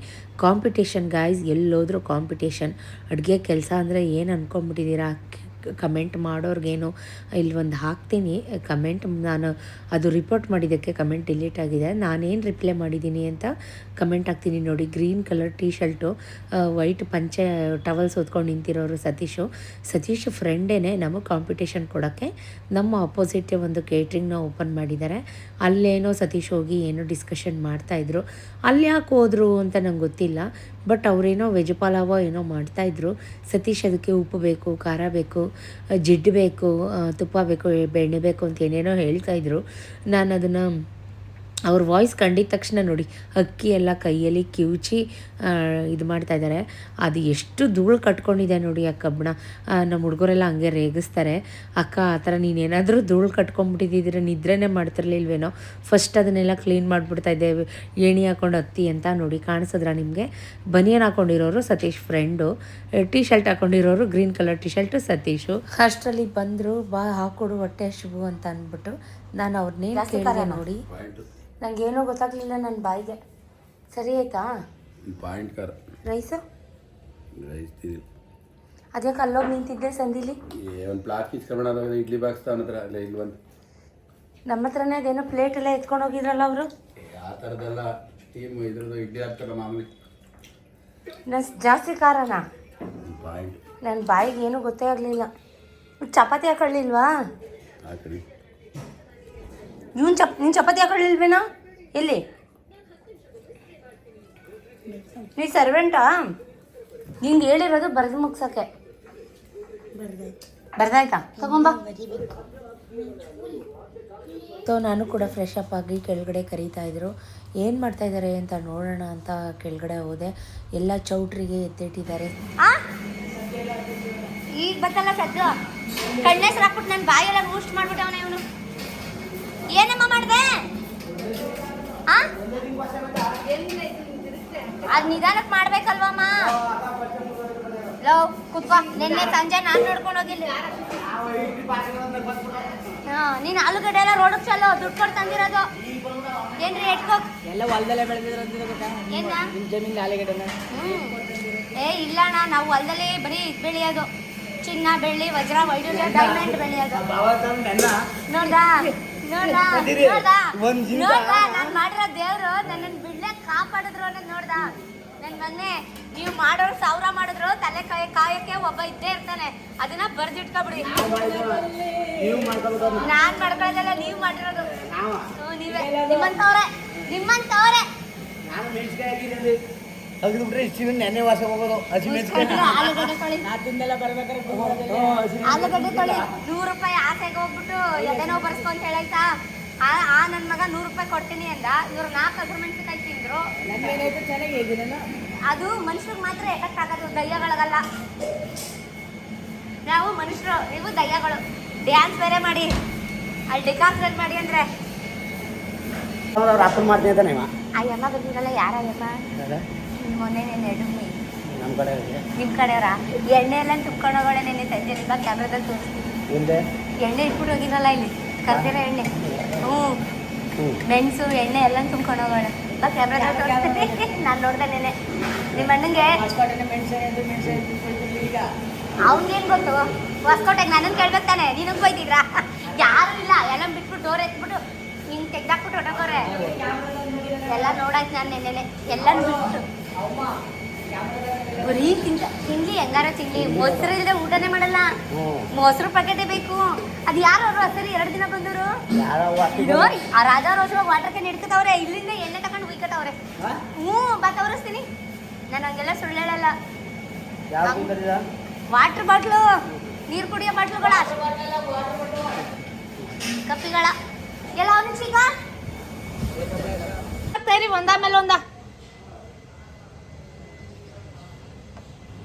ಕಾಂಪಿಟೇಷನ್ ಗಾಯ್ಸ್, ಎಲ್ಲೋದ್ರೂ ಕಾಂಪಿಟೇಷನ್. ಅಡುಗೆ ಕೆಲಸ ಅಂದರೆ ಏನು ಅಂದ್ಕೊಂಬಿಟ್ಟಿದ್ದೀರಾ? ಕಮೆಂಟ್ ಮಾಡೋರ್ಗೇನು ಇಲ್ಲಿ ಒಂದು ಹಾಕ್ತೀನಿ ಕಮೆಂಟ್. ನಾನು ಅದು ರಿಪೋರ್ಟ್ ಮಾಡಿದ್ದಕ್ಕೆ ಕಮೆಂಟ್ ಡಿಲೀಟ್ ಆಗಿದೆ. ನಾನೇನು ರಿಪ್ಲೈ ಮಾಡಿದ್ದೀನಿ ಅಂತ ಕಮೆಂಟ್ ಹಾಕ್ತೀನಿ ನೋಡಿ. Green colour T shirt, white ಪಂಚೆ ಟವಲ್ಸ್ ಹೊತ್ಕೊಂಡು ನಿಂತಿರೋರು ಸತೀಶ್ ಫ್ರೆಂಡೇನೆ ನಮಗೆ ಕಾಂಪಿಟೇಷನ್ ಕೊಡೋಕ್ಕೆ ನಮ್ಮ ಅಪೋಸಿಟೇ ಒಂದು ಕೇಟ್ರಿಂಗ್ನ ಓಪನ್ ಮಾಡಿದ್ದಾರೆ. ಅಲ್ಲೇನೋ ಸತೀಶ್ ಹೋಗಿ ಏನೋ ಡಿಸ್ಕಷನ್ ಮಾಡ್ತಾಯಿದ್ರು. ಅಲ್ಲಿ ಯಾಕೆ ಹೋದ್ರು ಅಂತ ನಂಗೆ ಗೊತ್ತಿಲ್ಲ. ಬಟ್ ಅವರೇನೋ ವೆಜ್ ಪಲಾವೋ ಏನೋ ಮಾಡ್ತಾಯಿದ್ರು. ಸತೀಶ್ ಅದಕ್ಕೆ ಉಪ್ಪು ಬೇಕು, ಖಾರ ಬೇಕು, ಜಿಡ್ಡು ಬೇಕು, ತುಪ್ಪ ಬೇಕು, ಬೆಣ್ಣೆ ಬೇಕು ಅಂತ ಏನೇನೋ ಹೇಳ್ತಾಯಿದ್ರು. ನಾನು ಅದನ್ನು ಅವ್ರ ವಾಯ್ಸ್ ಕಂಡಿದ ತಕ್ಷಣ ನೋಡಿ ಅಕ್ಕಿ ಎಲ್ಲ ಕೈಯಲ್ಲಿ ಕಿವುಚಿ ಇದು ಮಾಡ್ತಾಯಿದ್ದಾರೆ. ಅದು ಎಷ್ಟು ಧೂಳು ಕಟ್ಕೊಂಡಿದೆ ನೋಡಿ ಆ ಕಬ್ಬಣ. ನಮ್ಮ ಹುಡುಗರೆಲ್ಲ ಹಂಗೆ ರೇಗಿಸ್ತಾರೆ, ಅಕ್ಕ ಆ ಥರ ನೀನೇನಾದರೂ ಧೂಳು ಕಟ್ಕೊಂಡ್ಬಿಟ್ಟಿದ್ದಿದ್ರೆ ನಿದ್ರೆನೇ ಮಾಡ್ತಿರ್ಲಿಲ್ವೇನೋ, ಫಸ್ಟ್ ಅದನ್ನೆಲ್ಲ ಕ್ಲೀನ್ ಮಾಡಿಬಿಡ್ತಾಯಿದ್ದೆ, ಏಣಿ ಹಾಕೊಂಡು ಹತ್ತಿ ಅಂತ. ನೋಡಿ ಕಾಣಿಸಿದ್ರ ನಿಮಗೆ? ಬನಿಯನ್ ಹಾಕೊಂಡಿರೋರು ಸತೀಶ್ ಫ್ರೆಂಡು, ಟೀ ಶರ್ಟ್ ಹಾಕೊಂಡಿರೋರು green colour T shirt Satish. ಅಷ್ಟರಲ್ಲಿ ಬಂದರು, ಬಾ ಹಾಕೊಡು ಹೊಟ್ಟೆ ಶುಭು ಅಂತ ಅಂದ್ಬಿಟ್ಟು ನಾನು ಅವ್ರನ್ನೇ ಕೇಳಿದೆ ನೋಡಿ. ನನಗೇನೂ ಗೊತ್ತಾಗಲಿಲ್ಲ ನನ್ನ ಬಾಯಿಗೆ. ಸರಿ ಆಯ್ತಾ? ಪಾಯಿಂಟ್ ಕರ ರೈಸು ರೈಸ್ ಅದಕ್ಕೆ ಅಲ್ಲೋಗಿ ನಿಂತಿದ್ದೆ ಸಂದಿಲಿ. ಒಂದು ಪ್ಲಾಟ್ ಇಸ್ಕೊಂಡ ಇಡ್ಲಿ ಬಾಕ್ಸ್ ಅವನ ಹತ್ರ ಅಲ್ಲ ಇಲ್ಲಿ ಒಂದು ನಮ್ಮ ಹತ್ರನೇ ಅದೇನೋ ಪ್ಲೇಟ್ ಎಲ್ಲ ಎತ್ಕೊಂಡು ಹೋಗಿದ್ರಲ್ಲ ಅವರು. ಆ ಥರದ್ದೆಲ್ಲ ಟೀಮ್ ಇದ್ರದ್ದು ಇಡ್ಲಿ ಹಾಕ್ತಾರ ಮಾಮೂಲಿ. ನಾನು ಜಾಸ್ತಿ ಖಾರನಾ? ಪಾಯಿಂಟ್ ನನ್ನ ಬಾಯಿಗೆ ಏನೂ ಗೊತ್ತೇ ಆಗಲಿಲ್ಲ. ಚಪಾತಿ ಹಾಕೊಳ್ಳಿಲ್ವಾ? ಹಾಕಿ ನೀನು ಚಪಾತಿ ಹಾಕೊಳ್ಳಿಲ್ವೇನೋ? ಎಲ್ಲಿ ನೀ ಸರ್ವೆಂಟಾ? ನಿಂಗೆ ಹೇಳಿರೋದು ಬರೆದು ಮುಗ್ಸೋಕ್ಕೆ. ಬರ್ದಾಯ್ತಾ? ತಗೊಂಬ. ನಾನು ಕೂಡ ಫ್ರೆಶ್ ಅಪ್ ಆಗಿ ಕೆಳಗಡೆ ಕರೀತಾಯಿದ್ರು. ಏನು ಮಾಡ್ತಾಯಿದ್ದಾರೆ ಅಂತ ನೋಡೋಣ ಅಂತ ಕೆಳಗಡೆ ಹೋದೆ. ಎಲ್ಲ ಚೌಟ್ರಿಗೆ ಎತ್ತಿಟ್ಟಿದ್ದಾರೆ. ಈಗ ಬತ್ತಲ್ಲ ಸದ್ದು ಕಣ್ಣೆಸ್ರು ಹಾಕ್ಬಿಟ್ಟು ನನ್ನ ಬಾಯೆಲ್ಲ ಬೂಸ್ಟ್ ಮಾಡ್ಬಿಟ್ಟವನೇ ಇವನು. ಏನಮ್ಮ ಮಾಡಿದೆ? ಅದು ನಿಧಾನಕ್ಕೆ ಮಾಡ್ಬೇಕಲ್ವಮ್ಮ? ಲವ್ ಕುತ್ಕೋ. ನಿನ್ನೆ ಸಂಜೆ ನಾನು ನೋಡ್ಕೊಂಡು ಹೋಗಿಲ್ಲ. ನೀನು ಆಲೂಗಡ್ಡೆ ಎಲ್ಲ ರೋಡಕ್ಕೆ ಚಲೋ ದುಡ್ಡು ಕೊಟ್ಟು ತಂದಿರೋದು ಏನ್ರಿ? ಎಟ್ಕೋ ಎಲ್ಲ ಹೊಲದಲ್ಲೇ ಬೆಳೆದಿರೋದು ಏನ ಜಮೀನು ಆಲೂಗಡ್ಡೆನ. ಏ ಇಲ್ಲ ಅಣ್ಣ, ನಾವು ಹೊಲದಲ್ಲಿ ಬರೀ ಇದು ಬೆಳೆಯೋದು, ಚಿನ್ನ ಬೆಳ್ಳಿ ವಜ್ರ ವೈಡೂರ್ಯ ಡೈಮಂಡ್ ಬೆಳೆಯೋದು. ನೋಡ್ದಾ ನಾನು ಮಾಡಿರೋ ದೇವ್ರು ನನ್ನನ್ನು ಬಿಡ್ಲಕ್ಕೆ ಕಾಪಾಡಿದ್ರು ಅನ್ನೋದು ನೋಡ್ದಾ? ನನ್ ಮೊನ್ನೆ ನೀವು ಮಾಡೋರು 1000 ಮಾಡಿದ್ರು, ತಲೆ ಕಾಯಕ್ಕೆ ಒಬ್ಬ ಇದ್ದೇ ಇರ್ತಾನೆ. ಅದನ್ನ ಬರ್ದಿಟ್ಕೊಬಿಡಿ. ನಾನ್ ಮಾಡ್ಕೊಳ್ಳೋದಲ್ಲ, ನೀವು ಮಾಡಿರೋದು. ನೀವೇ ನಿಮ್ಮಂತವ್ರೆ. ನೆನ್ನೆ ವಾಸ ಹೋಗೋದು ಆಲೂಗಡ್ಡೆ ತೊಳಿ ₹100 ಆಸೆಗೆ ಹೋಗ್ಬಿಟ್ಟು ಎದೆನೋ ಬರ್ಸ್ಕೊಂತ ಹೇಳಾಯ್ತಾ? ನನ್ನ ಮಗ ₹100 ಕೊಡ್ತೀನಿ ಅಂದ. ಇವ್ರು 4 ಹಸಿಮೆಣಸಿನಕಾಯಿ ತಿಂದ್ರು. ಅದು ಮನುಷ್ಯರಿಗೆ ಮಾತ್ರ ಎಫೆಕ್ಟ್ ಆಗೋದು, ದಯ್ಯಗಳಿಗಲ್ಲ. ನಾವು ಮನುಷ್ಯರು, ನೀವು ದಯ್ಯಗಳು. ಡ್ಯಾನ್ಸ್ ಬೇರೆ ಮಾಡಿ, ಅಲ್ಲಿ ಡಿಕಾನ್ಸನ್ ಮಾಡಿ ಅಂದ್ರೆ ಆ ಯಮ್ಮ ಬಂದಿರಲ್ಲ. ಯಾರ ಯಮ್ಮ? ಮೊನ್ನೆ ನೆನ್ನೆ ಡುಮ್ಮಿ ನಿಮ್ಮ ಕಡೆಯವರ ಎಣ್ಣೆ ಎಲ್ಲ ತುಂಬ್ಕೊಂಡು ಹೋಗೋಣ. ನೆನ್ನೆ ಸಂಜೆ ನಿಮ್ಮ ಕ್ಯಾಮ್ರಾದಲ್ಲಿ ತೋರಿಸ್ತೀನಿ. ಎಣ್ಣೆ ಇಟ್ಬಿಟ್ಟು ಹೋಗಿರಲ್ಲ ಇಲ್ಲಿ, ಕರ್ದಿರೋ ಎಣ್ಣೆ. ಮೆಣಸು ಎಣ್ಣೆ ಎಲ್ಲ ತುಂಬ್ಕೊಂಡು ಹೋಗೋಣ ಬಾ, ಕ್ಯಾಮ್ರಾದಲ್ಲಿ ತೋರಿಸ್ತೀನಿ. ನಾನು ನೋಡ್ದೆ ನೆನ್ನೆ ನಿಮ್ಮ ಅಣ್ಣಂಗೆ. ಅವ್ನಿಗೇನು ಗೊತ್ತು? ಹೊಸಕೋಟೆಗೆ ನನ್ನನ್ನು ಕೇಳ್ಬೇಕು ತಾನೆ, ನೀನಂಗೆ ಹೋಯ್ತಿದ್ರಾ? ಯಾರು ಇಲ್ಲ, ಎಲ್ಲ ಬಿಟ್ಬಿಟ್ಟು ಡೋರ್ ಎತ್ಬಿಟ್ಟು ಹಿಂಗೆ ತೆಗ್ದಾಕ್ಬಿಟ್ಟು ಹೊಟ್ಟೋಗೋರೆ. ಎಲ್ಲ ನೋಡಾಯ್ತು ನಾನು ನೆನ್ನೆ ಎಲ್ಲನೂ ಬಿಟ್ಬಿಟ್ಟು. ಬರೀ ತಿನ್ಲಿ ಹೆಂಗಾರ ತಿನ್ಲಿ, ಮೊಸರು ಇಲ್ಲದೆ ಊಟನೇ ಮಾಡಲ್ಲ. ಮೊಸರು ಪ್ಯಾಕೆಟೇ ಬೇಕು. ಅದು ಯಾರು ಅವರು ಹಸರಿ 2 ದಿನ ಬಂದರು? ಆ ರಾಜಾ ರೋಜ್ ವಾಟರ್ ಕ್ಯಾನ್ ಹಿಡ್ಕತವ್ರೆ, ಇಲ್ಲಿಂದ ಎಣ್ಣೆ ತಗೊಂಡು ಉಯ್ಕತವ್ರೆ. ಬಾ ತೋರಿಸ್ತೀನಿ. ನಾನು ಹಂಗೆಲ್ಲ ಸುಳ್ಳು ಹೇಳಲ್ಲ. ವಾಟರ್ ಬಾಟ್ಲು, ನೀರು ಕುಡಿಯೋ ಬಾಟ್ಲುಗಳ, ಕಪ್ಪಿಗಳ ಎಲ್ಲ ಅವನಿಗ ಸರಿ ಒಂದಾದ್ಮೇಲೆ ಒಂದ.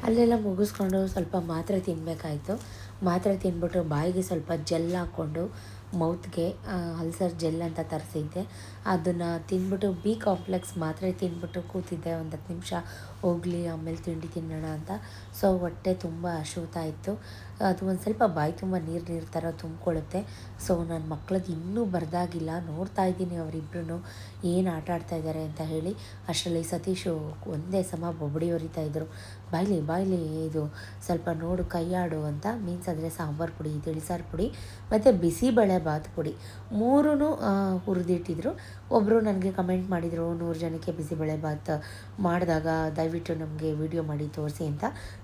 ಅಲ್ಲೆಲ್ಲ ಮುಗಿಸ್ಕೊಂಡು ಸ್ವಲ್ಪ ಮಾತ್ರೆ ತಿನ್ನಬೇಕಾಯ್ತು. ಮಾತ್ರೆ ತಿಂದ್ಬಿಟ್ಟು ಬಾಯಿಗೆ ಸ್ವಲ್ಪ ಜೆಲ್ ಹಾಕ್ಕೊಂಡು ಮೌತ್ಗೆ ಅಲ್ಸರ್ ಜೆಲ್ ಅಂತ ತರಿಸಿದ್ದೆ. ಅದನ್ನು ತಿಂದ್ಬಿಟ್ಟು ಬಿ ಕಾಂಪ್ಲೆಕ್ಸ್ ಮಾತ್ರೆ ತಿಂದ್ಬಿಟ್ಟು ಕೂತಿದ್ದೆ. ಒಂದು 10 ನಿಮಿಷ ಹೋಗಲಿ ಆಮೇಲೆ ತಿಂಡಿ ತಿನ್ನೋಣ ಅಂತ. ಸೊ ಹೊಟ್ಟೆ ತುಂಬ ಹಸಿತಾ ಇತ್ತು. ಅದು ಒಂದು ಸ್ವಲ್ಪ ಬಾಯಿ ತುಂಬ ನೀರು ಥರ ತುಂಬಿಕೊಳ್ಳುತ್ತೆ. ಸೊ ನನ್ನ ಮಕ್ಳದ್ದು ಇನ್ನೂ ಬರ್ದಾಗಿಲ್ಲ, ನೋಡ್ತಾ ಇದ್ದೀನಿ ಅವರಿಬ್ಬರೂ ಏನು ಆಟ ಆಡ್ತಾಯಿದ್ದಾರೆ ಅಂತ ಹೇಳಿ. ಅಷ್ಟರಲ್ಲಿ ಸತೀಶು ಒಂದೇ ಸಮ ಬೊಬ್ಬಡಿ ಹೊರಿತಾಯಿದ್ರು. ಬಾಯ್ಲಿ ಇದು ಸ್ವಲ್ಪ ನೋಡು ಕೈಯಾಡು ಅಂತ, ಮೀನ್ಸ್ ಅಂದರೆ ಸಾಂಬಾರು ಪುಡಿ, ತಿಳಿಸಾರು ಪುಡಿ ಮತ್ತು ಬಿಸಿಬೇಳೆ ಬಾತ್ ಪುಡಿ 3 ಹುರಿದಿಟ್ಟಿದ್ರು. ಒಬ್ಬರು ನನಗೆ ಕಮೆಂಟ್ ಮಾಡಿದರು 100 ಜನಕ್ಕೆ ಬಿಸಿಬೇಳೆ ಬಾತ್ ಮಾಡಿದಾಗ ದಯವಿಟ್ಟು ನಮಗೆ ವಿಡಿಯೋ ಮಾಡಿ ತೋರಿಸಿ ಅಂತ.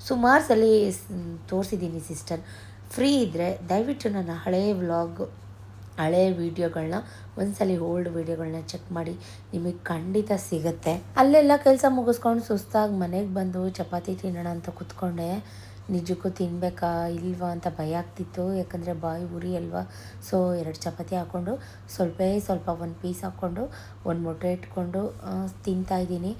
ಸುಮಾರು ಸಲ ತೋರಿಸಿದ್ದೀನಿ ಸಿಸ್ಟರ್. ಫ್ರೀ ಇದ್ದರೆ ದಯವಿಟ್ಟು ನನ್ನ ಹಳೆ ವೀಡಿಯೋಗಳನ್ನ ಒಂದ್ಸಲಿ ಓಲ್ಡ್ ವೀಡಿಯೋಗಳನ್ನ ಚೆಕ್ ಮಾಡಿ, ನಿಮಗೆ ಖಂಡಿತ ಸಿಗುತ್ತೆ. ಅಲ್ಲೆಲ್ಲ ಕೆಲಸ ಮುಗಿಸ್ಕೊಂಡು ಸುಸ್ತಾಗಿ ಮನೆಗೆ ಬಂದು ಚಪಾತಿ ತಿನ್ನೋಣ ಅಂತ ಕೂತ್ಕೊಂಡೆ. ನಿಜಕ್ಕೂ ತಿನ್ನಬೇಕಾ ಇಲ್ವಾ ಅಂತ ಭಯ ಆಗ್ತಿತ್ತು, ಯಾಕಂದರೆ ಬಾಯಿ ಉರಿ ಅಲ್ವಾ. ಸೊ 2 ಚಪಾತಿ ಹಾಕ್ಕೊಂಡು ಸ್ವಲ್ಪ 1 ಪೀಸ್ ಹಾಕ್ಕೊಂಡು 1 ಮೊಟ್ಟೆ ಇಟ್ಕೊಂಡು ತಿಂತಾಯಿದ್ದೀನಿ.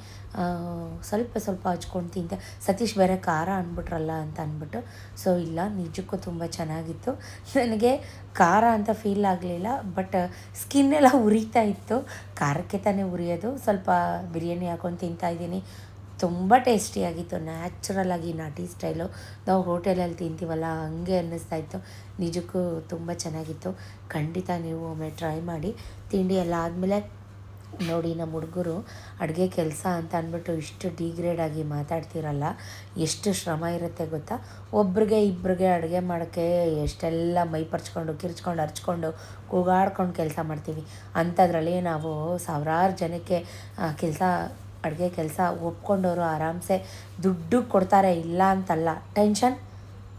ಸ್ವಲ್ಪ ಹಚ್ಕೊಂಡು ತಿಂತೆ. ಸತೀಶ್ ಬೇರೆ ಖಾರ ಅಂದ್ಬಿಟ್ರಲ್ಲ ಅಂತ ಅಂದ್ಬಿಟ್ಟು. ಸೊ ಇಲ್ಲ, ನಿಜಕ್ಕೂ ತುಂಬ ಚೆನ್ನಾಗಿತ್ತು. ನನಗೆ ಖಾರ ಅಂತ ಫೀಲ್ ಆಗಲಿಲ್ಲ, ಬಟ್ ಸ್ಕಿನ್ನೆಲ್ಲ ಉರಿತಾ ಇತ್ತು. ಖಾರಕ್ಕೆ ತಾನೇ ಉರಿಯೋದು. ಸ್ವಲ್ಪ ಬಿರಿಯಾನಿ ಹಾಕ್ಕೊಂಡು ತಿಂತಾಯಿದ್ದೀನಿ. ತುಂಬ ಟೇಸ್ಟಿಯಾಗಿತ್ತು. ನ್ಯಾಚುರಲಾಗಿ ನಾಟಿ ಸ್ಟೈಲು ನಾವು ಹೋಟೆಲಲ್ಲಿ ತಿಂತೀವಲ್ಲ ಹಂಗೆ ಅನ್ನಿಸ್ತಾಯಿತ್ತು. ನಿಜಕ್ಕೂ ತುಂಬ ಚೆನ್ನಾಗಿತ್ತು. ಖಂಡಿತ ನೀವು ಒಮ್ಮೆ ಟ್ರೈ ಮಾಡಿ. ತಿಂಡಿ ಎಲ್ಲ ಆದಮೇಲೆ ನೋಡಿ, ನಮ್ಮ ಹುಡುಗರು ಅಡುಗೆ ಕೆಲಸ ಅಂತ ಅಂದ್ಬಿಟ್ಟು ಇಷ್ಟು ಡಿಗ್ರೇಡಾಗಿ ಮಾತಾಡ್ತಿರಲ್ಲ. ಎಷ್ಟು ಶ್ರಮ ಇರುತ್ತೆ ಗೊತ್ತಾ. ಒಬ್ರಿಗೆ ಇಬ್ಬರಿಗೆ ಅಡುಗೆ ಮಾಡೋಕ್ಕೆ ಎಷ್ಟೆಲ್ಲ ಮೈ ಪರ್ಚ್ಕೊಂಡು ಕಿರ್ಚ್ಕೊಂಡು ಹರ್ಚ್ಕೊಂಡು ಕೂಗಾಡ್ಕೊಂಡು ಕೆಲಸ ಮಾಡ್ತೀವಿ. ಅಂಥದ್ರಲ್ಲಿ ನಾವು ಸಾವಿರಾರು ಜನಕ್ಕೆ ಅಡುಗೆ ಕೆಲಸ ಒಪ್ಕೊಂಡವರು ಆರಾಮ್ಸೆ ದುಡ್ಡು ಕೊಡ್ತಾರೆ, ಇಲ್ಲ ಅಂತಲ್ಲ.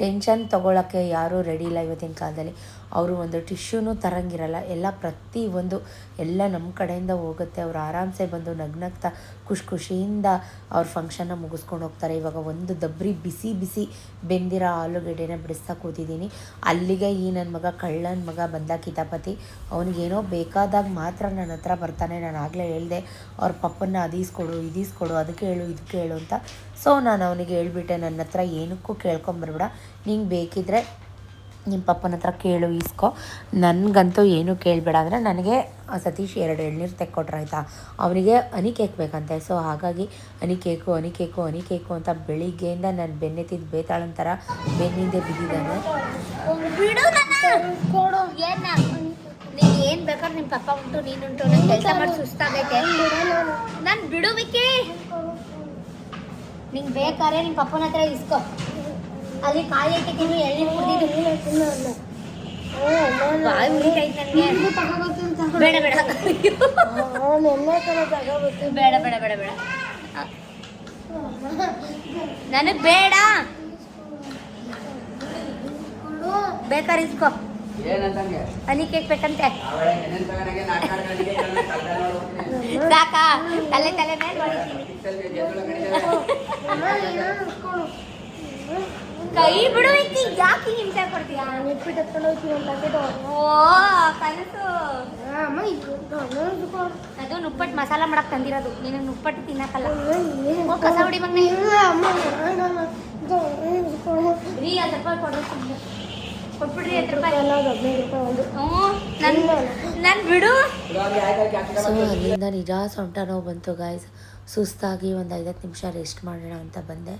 ಟೆನ್ಷನ್ ತೊಗೊಳಕ್ಕೆ ಯಾರೂ ರೆಡಿ ಇಲ್ಲ ಇವತ್ತಿನ ಕಾಲದಲ್ಲಿ. ಅವರು ಒಂದು ಟಿಶ್ಯೂನೂ ತರಂಗಿರಲ್ಲ. ಎಲ್ಲ ಪ್ರತಿಯೊಂದು ಎಲ್ಲ ನಮ್ಮ ಕಡೆಯಿಂದ ಹೋಗುತ್ತೆ. ಅವ್ರು ಆರಾಮ್ಸೆ ಬಂದು ನಗ್ನಗ್ತಾ ಖುಷಿಯಿಂದ ಅವ್ರ ಫಂಕ್ಷನ್ನ ಮುಗಿಸ್ಕೊಂಡು ಹೋಗ್ತಾರೆ. ಇವಾಗ ಒಂದು ದಬ್ರಿ ಬಿಸಿ ಬೆಂದಿರೋ ಆಲೂಗಡ್ಡೆನ ಬಿಡಿಸ್ತಾ ಕೂತಿದ್ದೀನಿ. ಅಲ್ಲಿಗೆ ಈ ನನ್ನ ಮಗ ಕಳ್ಳನ ಮಗ ಬಂದ ಕಿತಾಪತಿ. ಅವನಿಗೇನೋ ಬೇಕಾದಾಗ ಮಾತ್ರ ನನ್ನ ಹತ್ರ ಬರ್ತಾನೆ. ನಾನು ಆಗಲೇ ಹೇಳಿದೆ ಅವ್ರ ಪಪ್ಪನ್ನ ಇದೀಸ್ಕೊಡು ಅದಕ್ಕೆ ಹೇಳು ಇದಕ್ಕೆ ಹೇಳು ಅಂತ. ಸೊ ನಾನು ಅವನಿಗೆ ಹೇಳ್ಬಿಟ್ಟೆ, ನನ್ನ ಹತ್ರ ಏನಕ್ಕೂ ಕೇಳ್ಕೊಂಬರ್ಬೇಡ, ನಿಂಗೆ ಬೇಕಿದ್ರೆ ನಿಮ್ಮ ಪಪ್ಪನ ಹತ್ರ ಕೇಳು, ಇಸ್ಕೊ, ನನಗಂತೂ ಏನೂ ಕೇಳಬೇಡ ಅಂದರೆ ನನಗೆ ಸತೀಶ್ 2 ಎಳ್ನೀರು ತೆಕ್ಕೊಟ್ರು ಆಯಿತಾ. ಅವನಿಗೆ ಹನಿ ಕೇಕ್ ಬೇಕಂತೆ. ಸೊ ಹಾಗಾಗಿ ಹನಿ ಕೇಕು ಅಂತ ಬೆಳಿಗ್ಗೆಯಿಂದ ನಾನು ಬೆನ್ನೆತ್ತಿದ್ದು ಬೇತಾಳನ ಥರ ಬೆನ್ನಿಂದೆ ಬಿದ್ದಿದ್ದಾನೆ. ನೀನು ಏನು ಬೇಕಾದ್ರೆ ನಿಮ್ಮ ಪಪ್ಪ ಉಂಟು ನೀನುಂಟು, ನಾನು ಕೆಲಸ ಮಾಡಿ ಸುಸ್ತಾಗೈತೆ. ನಾನು ಬಿಡುವಿಕೆ ನಿಂಗೆ ಬೇಕಾದ್ರೆ ನಿಮ್ಮ ಪಪ್ಪನ ಹತ್ರ ಇಸ್ಕೊ. ಅಲ್ಲಿ ಕಾಯಿ ಇಟ್ಟಿದ್ದೀನಿ, ಎಳ್ನೀರು ಕುಡಿದಿದ್ದು ಬಾಯಿ ಉರಿತೈತೆ ನನಗೆ. ಬೇಡ ನನಗೆ ಬೇಡ. ಬೇಕಾದ್ರೆ ಇಸ್ಕೊ. ಹನಿ ಕೇಕ್ ಬೇಕಂತೆ. ಸಾಕಾ? ತಲೆ ಮೇಲೆ ಹೊಡಿತೀನಿ. ಕೈ ಬಿಡು, ಯಾಕೆ ಹಿಂಸೆ ಕೊಡ್ತೀಯಾ? ಓ ಕನಸು. ಅದು ನುಪ್ಪಟ್ಟು ಮಸಾಲ ಮಾಡಕ್ ತಂದಿರೋದು, ನೀನು ನುಪ್ಪಟ್ಟು ತಿನ್ನಕ್ಕಲ್ಲ. ಕಸ ಹೊಡಿ ಮಗ್ನೆ. ರೀ 10 ರೂಪಾಯಿ ಕೊಟ್ಬಿಡ್ರಿ. 10 ರೂಪಾಯಿ. ನಾನು ಬಿಡು. ಸೊ ಅಲ್ಲಿಂದ ನಿಜ ಸೊಂಟ ನೋವು ಬಂತು ಗಾಯ್ಸ್. ಸುಸ್ತಾಗಿ ಒಂದು 5-10 ನಿಮಿಷ ರೆಸ್ಟ್ ಮಾಡೋಣ ಅಂತ ಬಂದೆ.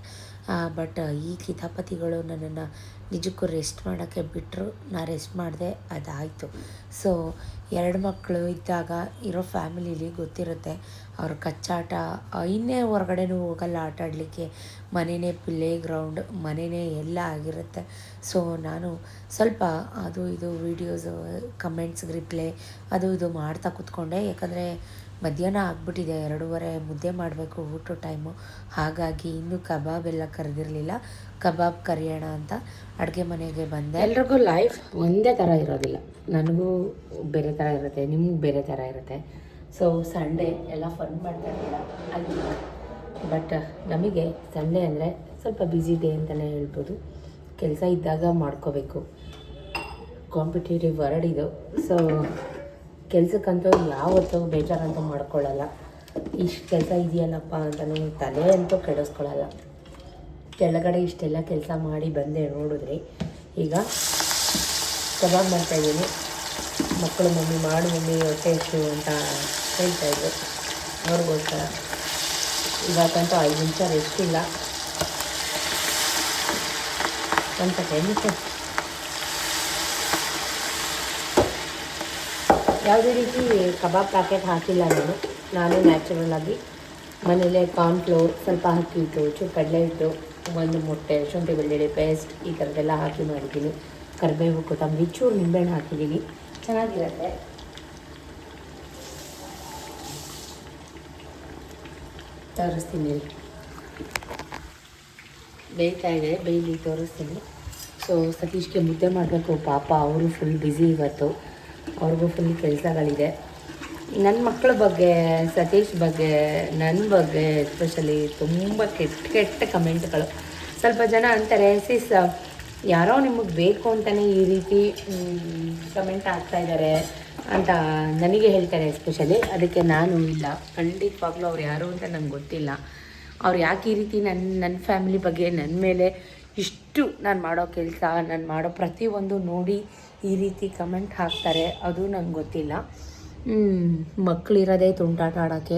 ಬಟ್ ಈ ಕಿತಾಪತಿಗಳು ನನ್ನನ್ನು ನಿಜಕ್ಕೂ ರೆಸ್ಟ್ ಮಾಡೋಕ್ಕೆ ಬಿಟ್ಟರು. ನಾನು ರೆಸ್ಟ್ ಮಾಡಿದೆ, ಅದಾಯಿತು. ಸೊ 2 ಮಕ್ಕಳು ಇದ್ದಾಗ ಇರೋ ಫ್ಯಾಮಿಲೀಲಿ ಗೊತ್ತಿರುತ್ತೆ ಅವ್ರ ಕಚ್ಚಾಟ. ಇನ್ನೇ ಹೊರಗಡೆನೂ ಹೋಗಲ್ಲ ಆಟ ಆಡಲಿಕ್ಕೆ. ಮನೆಯೇ ಪ್ಲೇ ಗ್ರೌಂಡ್, ಮನೆಯೇ ಎಲ್ಲ ಆಗಿರುತ್ತೆ. ಸೊ ನಾನು ಸ್ವಲ್ಪ ಅದು ಇದು ವೀಡಿಯೋಸು ಕಮೆಂಟ್ಸ್ಗೆ ರಿಪ್ಲೈ ಅದು ಇದು ಮಾಡ್ತಾ ಕೂತ್ಕೊಂಡೆ. ಯಾಕಂದರೆ ಮಧ್ಯಾಹ್ನ ಆಗಿಬಿಟ್ಟಿದೆ, 2:30 ಮುದ್ದೆ ಮಾಡಬೇಕು ಊಟ ಟೈಮು. ಹಾಗಾಗಿ ಇನ್ನೂ ಕಬಾಬ್ ಎಲ್ಲ ಕರೆದಿರಲಿಲ್ಲ. ಕಬಾಬ್ ಕರಿಯೋಣ ಅಂತ ಅಡುಗೆ ಮನೆಗೆ ಬಂದೆ. ಎಲ್ರಿಗೂ ಲೈಫ್ ಒಂದೇ ಥರ ಇರೋದಿಲ್ಲ. ನನಗೂ ಬೇರೆ ಥರ ಇರುತ್ತೆ, ನಿಮ್ಗೆ ಬೇರೆ ಥರ ಇರುತ್ತೆ. ಸೊ ಸಂಡೇ ಎಲ್ಲ ಫನ್ ಮಾಡ್ತಾ ಇದ್ದೀರ ಅಲ್ಲಿ. ಬಟ್ ನಮಗೆ ಸಂಡೇ ಅಂದರೆ ಸ್ವಲ್ಪ ಬ್ಯುಸಿ ಡೇ ಅಂತಲೇ ಹೇಳ್ಬೋದು. ಕೆಲಸ ಇದ್ದಾಗ ಮಾಡ್ಕೋಬೇಕು. ಕಾಂಪಿಟೇಟಿವ್ ವರ್ಡ್ ಇದು. ಸೊ ಕೆಲಸಕ್ಕಂತೂ ಯಾವತ್ತೂ ಬೇಜಾರಂತೂ ಮಾಡ್ಕೊಳ್ಳಲ್ಲ. ಇಷ್ಟು ಕೆಲಸ ಇದೆಯಲ್ಲಪ್ಪ ಅಂತ ನನಗೆ ತಲೆ ಅಂತೂ ಕೆಡಿಸ್ಕೊಳ್ಳಲ್ಲ. ಕೆಳಗಡೆ ಇಷ್ಟೆಲ್ಲ ಕೆಲಸ ಮಾಡಿ ಬಂದೆ ನೋಡಿದ್ರಿ. ಈಗ ಕಬಾಬ್ ಮಾಡ್ತಾಯಿದ್ದೀನಿ. ಮಕ್ಕಳು ಮಮ್ಮಿ ಹೊಟ್ಟೆ ಎಷ್ಟು ಅಂತ ಹೇಳ್ತಾಯಿದ್ರು, ಅವ್ರಿಗೋಸ್ಕರ. ಇವತ್ತಂತೂ 5 ನಿಮಿಷ ರೆಸ್ಟ್ ಇಲ್ಲ. ಒಂದು ಸೆಕೆಂಡ್. ಯಾವುದೇ ರೀತಿ ಕಬಾಬ್ ಪ್ಯಾಕೆಟ್ ಹಾಕಿಲ್ಲ ನಾನು ನ್ಯಾಚುರಲಾಗಿ ಮನೇಲೇ ಕಾರ್ನ್ಫ್ಲೋರ್, ಸ್ವಲ್ಪ ಅಕ್ಕಿ ಹಿಟ್ಟು, ಚೂರು ಕಡಲೆ ಹಿಟ್ಟು, ಒಂದು ಮೊಟ್ಟೆ, ಶುಂಠಿ ಬೆಳ್ಳುಳ್ಳಿ ಪೇಸ್ಟ್ ಈ ಥರದ್ದೆಲ್ಲ ಹಾಕಿ ಮಾಡಿದ್ದೀನಿ. ಕರಿಬೇವು, ಕೊತ್ತಂಬರಿ, ಚೂರು ನಿಂಬೆಹಣ್ಣು ಹಾಕಿದ್ದೀನಿ. ಚೆನ್ನಾಗಿರುತ್ತೆ. ತೋರಿಸ್ತೀನಿ, ಬೇಯ್ತಾ ಇದೆ, ಬೇಯ್ಲಿ ತೋರಿಸ್ತೀನಿ. ಸೊ ಸತೀಶ್ಗೆ ಮುದ್ದೆ ಮಾಡಬೇಕು. ಪಾಪ ಅವರು ಫುಲ್ ಬ್ಯುಸಿ ಇವತ್ತು, ಅವ್ರಿಗೂ ಫುಲ್ ಕೆಲಸಗಳಿದೆ. ನನ್ನ ಮಕ್ಕಳ ಬಗ್ಗೆ, ಸತೀಶ್ ಬಗ್ಗೆ, ನನ್ನ ಬಗ್ಗೆ ಎಸ್ಪೆಷಲಿ ತುಂಬ ಕೆಟ್ಟ ಕಮೆಂಟ್ಗಳು. ಸ್ವಲ್ಪ ಜನ ಅಂತಾರೆ, ಸಿಸ್ ಯಾರೋ ನಿಮಗೆ ಬೇಕು ಅಂತಲೇ ಈ ರೀತಿ ಕಮೆಂಟ್ ಆಗ್ತಾಯಿದ್ದಾರೆ ಅಂತ ನನಗೆ ಹೇಳ್ತಾರೆ ಎಸ್ಪೆಷಲಿ. ಅದಕ್ಕೆ ನಾನು ಇಲ್ಲ, ಖಂಡಿತವಾಗ್ಲೂ ಅವ್ರು ಯಾರು ಅಂತ ನಂಗೆ ಗೊತ್ತಿಲ್ಲ. ಅವ್ರು ಯಾಕೆ ಈ ರೀತಿ ನನ್ನ ಫ್ಯಾಮಿಲಿ ಬಗ್ಗೆ, ನನ್ನ ಮೇಲೆ ಇಷ್ಟು ನಾನು ಮಾಡೋ ಕೆಲಸ, ನಾನು ಮಾಡೋ ಪ್ರತಿಯೊಂದು ನೋಡಿ ಈ ರೀತಿ ಕಮೆಂಟ್ ಹಾಕ್ತಾರೆ, ಅದು ನಂಗೆ ಗೊತ್ತಿಲ್ಲ. ಮಕ್ಕಳಿರೋದೇ ತುಂಟಾಟ ಆಡೋಕ್ಕೆ.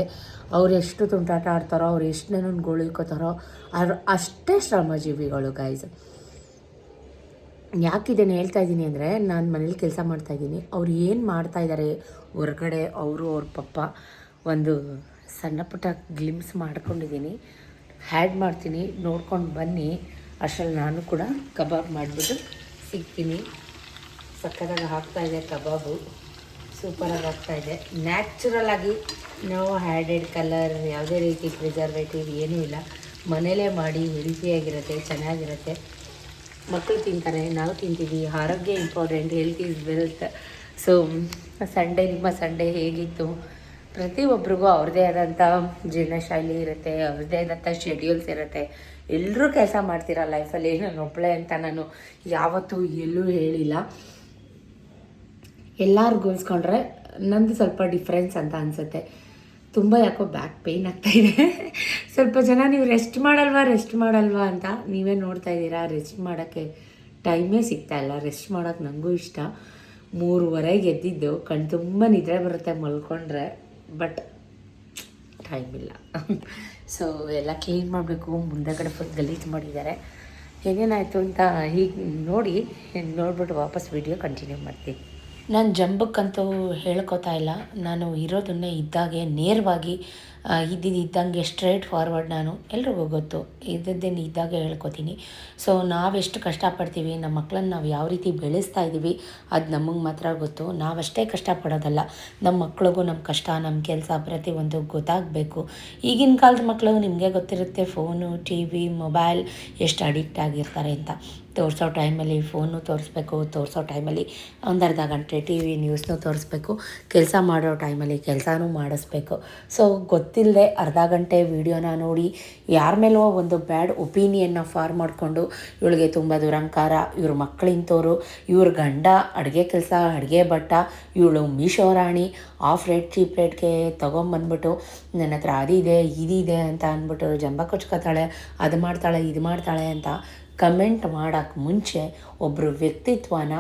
ಅವ್ರು ಎಷ್ಟು ತುಂಟಾಟ ಆಡ್ತಾರೋ, ಅವ್ರು ಎಷ್ಟು ನನ್ನನ್ನು ಗೋಳಿಕೋತಾರೋ ಅಷ್ಟೇ ಶ್ರಮಜೀವಿಗಳು ಗೈಸ್. ಯಾಕಿದ್ದೇನೆ ಹೇಳ್ತಾ ಇದ್ದೀನಿ ಅಂದರೆ, ನಾನು ಮನೇಲಿ ಕೆಲಸ ಮಾಡ್ತಾಯಿದ್ದೀನಿ. ಅವ್ರು ಏನು ಮಾಡ್ತಾಯಿದ್ದಾರೆ ಹೊರಗಡೆ, ಅವರು ಅವ್ರ ಪಪ್ಪ ಒಂದು ಸಣ್ಣ ಪುಟ್ಟ ಗ್ಲಿಮ್ಸ್ ಮಾಡ್ಕೊಂಡಿದ್ದೀನಿ, ಹ್ಯಾಡ್ ಮಾಡ್ತೀನಿ, ನೋಡ್ಕೊಂಡು ಬನ್ನಿ. ಅಷ್ಟರಲ್ಲಿ ನಾನು ಕೂಡ ಕಬಾಬ್ ಮಾಡಿಬಿಟ್ಟು ಸಿಗ್ತೀನಿ. ಸಕ್ಕತ್ತಾಗಿ ಆಗ್ತಾಯಿದೆ ಕಬಾಬು, ಸೂಪರಾಗಿ ಆಗ್ತಾಯಿದೆ. ನ್ಯಾಚುರಲ್ ಆಗಿ, ನೋ ಹ್ಯಾಡೆಡ್ ಕಲರ್, ಯಾವುದೇ ರೀತಿ ಪ್ರಿಸರ್ವೇಟಿವ್ ಏನೂ ಇಲ್ಲ. ಮನೇಲೇ ಮಾಡಿ ಹೆಲ್ತಿಯಾಗಿರುತ್ತೆ, ಚೆನ್ನಾಗಿರುತ್ತೆ. ಮಕ್ಕಳು ತಿಂತಾರೆ, ನಾವು ತಿಂತೀವಿ. ಆರೋಗ್ಯ important, health is wealth. So Sunday, ನಿಮ್ಮ ಸಂಡೇ ಹೇಗಿತ್ತು? ಪ್ರತಿಯೊಬ್ಬರಿಗೂ ಅವ್ರದ್ದೇ ಆದಂಥ ಜೀವನಶೈಲಿ ಇರುತ್ತೆ, ಅವ್ರದ್ದೇ ಆದಂಥ ಶೆಡ್ಯೂಲ್ಸ್ ಇರುತ್ತೆ. ಎಲ್ಲರೂ ಕೆಲಸ ಮಾಡ್ತೀರ ಲೈಫಲ್ಲಿ, ನಾನು ಒಬ್ಬಳೇ ಅಂತ ನಾನು ಯಾವತ್ತೂ ಎಲ್ಲೂ ಹೇಳಿಲ್ಲ. ಎಲ್ಲರೂ ಹೋಲಿಸ್ಕೊಂಡ್ರೆ ನಂದು ಸ್ವಲ್ಪ ಡಿಫ್ರೆನ್ಸ್ ಅಂತ ಅನಿಸುತ್ತೆ. ತುಂಬ ಯಾಕೋ ಬ್ಯಾಕ್ ಪೇಯ್ನ್ ಆಗ್ತಾಯಿದೆ. ಸ್ವಲ್ಪ ಜನ ನೀವು ರೆಸ್ಟ್ ಮಾಡಲ್ವಾ ಅಂತ ನೀವೇ ನೋಡ್ತಾ ಇದ್ದೀರಾ. ರೆಸ್ಟ್ ಮಾಡೋಕ್ಕೆ ಟೈಮೇ ಸಿಗ್ತಾಯಿಲ್ಲ. ರೆಸ್ಟ್ ಮಾಡೋಕ್ಕೆ ನನಗೂ ಇಷ್ಟ. 3:30 ಎದ್ದಿದ್ದು, ಕಣ್ ತುಂಬ ನಿದ್ರೆ ಬರುತ್ತೆ ಮಲ್ಕೊಂಡ್ರೆ, ಬಟ್ ಟೈಮ್ ಇಲ್ಲ. ಸೊ ಎಲ್ಲ ಕ್ಲೀನ್ ಮಾಡಬೇಕು. ಮುಂದೆಗಡೆ ಫುಲ್ ಗಲೀಜು ಮಾಡಿದ್ದಾರೆ. ಏನೇನಾಯಿತು ಅಂತ ಹೀಗೆ ನೋಡಿಬಿಟ್ಟು ವಾಪಸ್ ವಿಡಿಯೋ ಕಂಟಿನ್ಯೂ ಮಾಡ್ತೀನಿ. ನಾನು ಜಂಬಕ್ಕಂತೂ ಹೇಳ್ಕೊತಾ ಇಲ್ಲ. ನಾನು ಇರೋದನ್ನೇ ಇದ್ದಾಗೆ ನೇರವಾಗಿ ಇದ್ದಂಗೆ ಸ್ಟ್ರೇಟ್ ಫಾರ್ವರ್ಡ್. ನಾನು ಎಲ್ರಿಗೂ ಗೊತ್ತು, ಇದ್ದದ್ದೇನು ಇದ್ದಾಗೆ ಹೇಳ್ಕೊತೀನಿ. ಸೊ ನಾವೆಷ್ಟು ಕಷ್ಟಪಡ್ತೀವಿ, ನಮ್ಮ ಮಕ್ಕಳನ್ನ ನಾವು ಯಾವ ರೀತಿ ಬೆಳೆಸ್ತಾ ಇದ್ದೀವಿ ಅದು ನಮಗೆ ಮಾತ್ರ ಗೊತ್ತು. ನಾವಷ್ಟೇ ಕಷ್ಟಪಡೋದಲ್ಲ, ನಮ್ಮ ಮಕ್ಳಿಗೂ ನಮ್ಮ ಕಷ್ಟ, ನಮ್ಮ ಕೆಲಸ ಪ್ರತಿಯೊಂದು ಗೊತ್ತಾಗಬೇಕು. ಈಗಿನ ಕಾಲದ ಮಕ್ಕಳು ನಿಮಗೆ ಗೊತ್ತಿರುತ್ತೆ, ಫೋನು, ಟಿ ವಿ, ಮೊಬೈಲ್ ಎಷ್ಟು ಅಡಿಕ್ಟ್ ಆಗಿರ್ತಾರೆ ಅಂತ. ತೋರಿಸೋ ಟೈಮಲ್ಲಿ ಫೋನು ತೋರಿಸ್ಬೇಕು, ತೋರಿಸೋ ಟೈಮಲ್ಲಿ ಒಂದು ಅರ್ಧ ಗಂಟೆ ಟಿ ವಿ ನ್ಯೂಸ್ನೂ ತೋರಿಸ್ಬೇಕು, ಕೆಲಸ ಮಾಡೋ ಟೈಮಲ್ಲಿ ಕೆಲಸನೂ ಮಾಡಿಸ್ಬೇಕು. ಸೊ ಗೊತ್ತಿಲ್ಲದೆ ಅರ್ಧ ಗಂಟೆ ವೀಡಿಯೋನ ನೋಡಿ ಯಾರ ಮೇಲೋ ಒಂದು ಬ್ಯಾಡ್ ಒಪಿನಿಯನ್ನ ಫಾರ್ಮ್ ಮಾಡಿಕೊಂಡು, ಇವಳಿಗೆ ತುಂಬ ದುರಂಕಾರ, ಇವ್ರ ಮಕ್ಕಳಿಂತೋರು, ಇವ್ರ ಗಂಡ ಅಡುಗೆ ಕೆಲಸ, ಅಡುಗೆ ಭಟ್ಟ, ಇವಳು ಮೀಶೋ ರಾಣಿ, ಆಫ್ ರೇಟ್ ಚೀಪ್ ರೇಟ್ಗೆ ತೊಗೊಂಬಂದ್ಬಿಟ್ಟು ನನ್ನ ಹತ್ರ ಅದಿದೆ ಇದಿದೆ ಅಂತ ಅಂದ್ಬಿಟ್ಟು ಜಂಬ ಕೊಚ್ಕೋತಾಳೆ, ಅದು ಮಾಡ್ತಾಳೆ ಇದು ಮಾಡ್ತಾಳೆ ಅಂತ ಕಮೆಂಟ್ ಮಾಡೋಕ್ಕೆ ಮುಂಚೆ, ಒಬ್ಬರು ವ್ಯಕ್ತಿತ್ವನ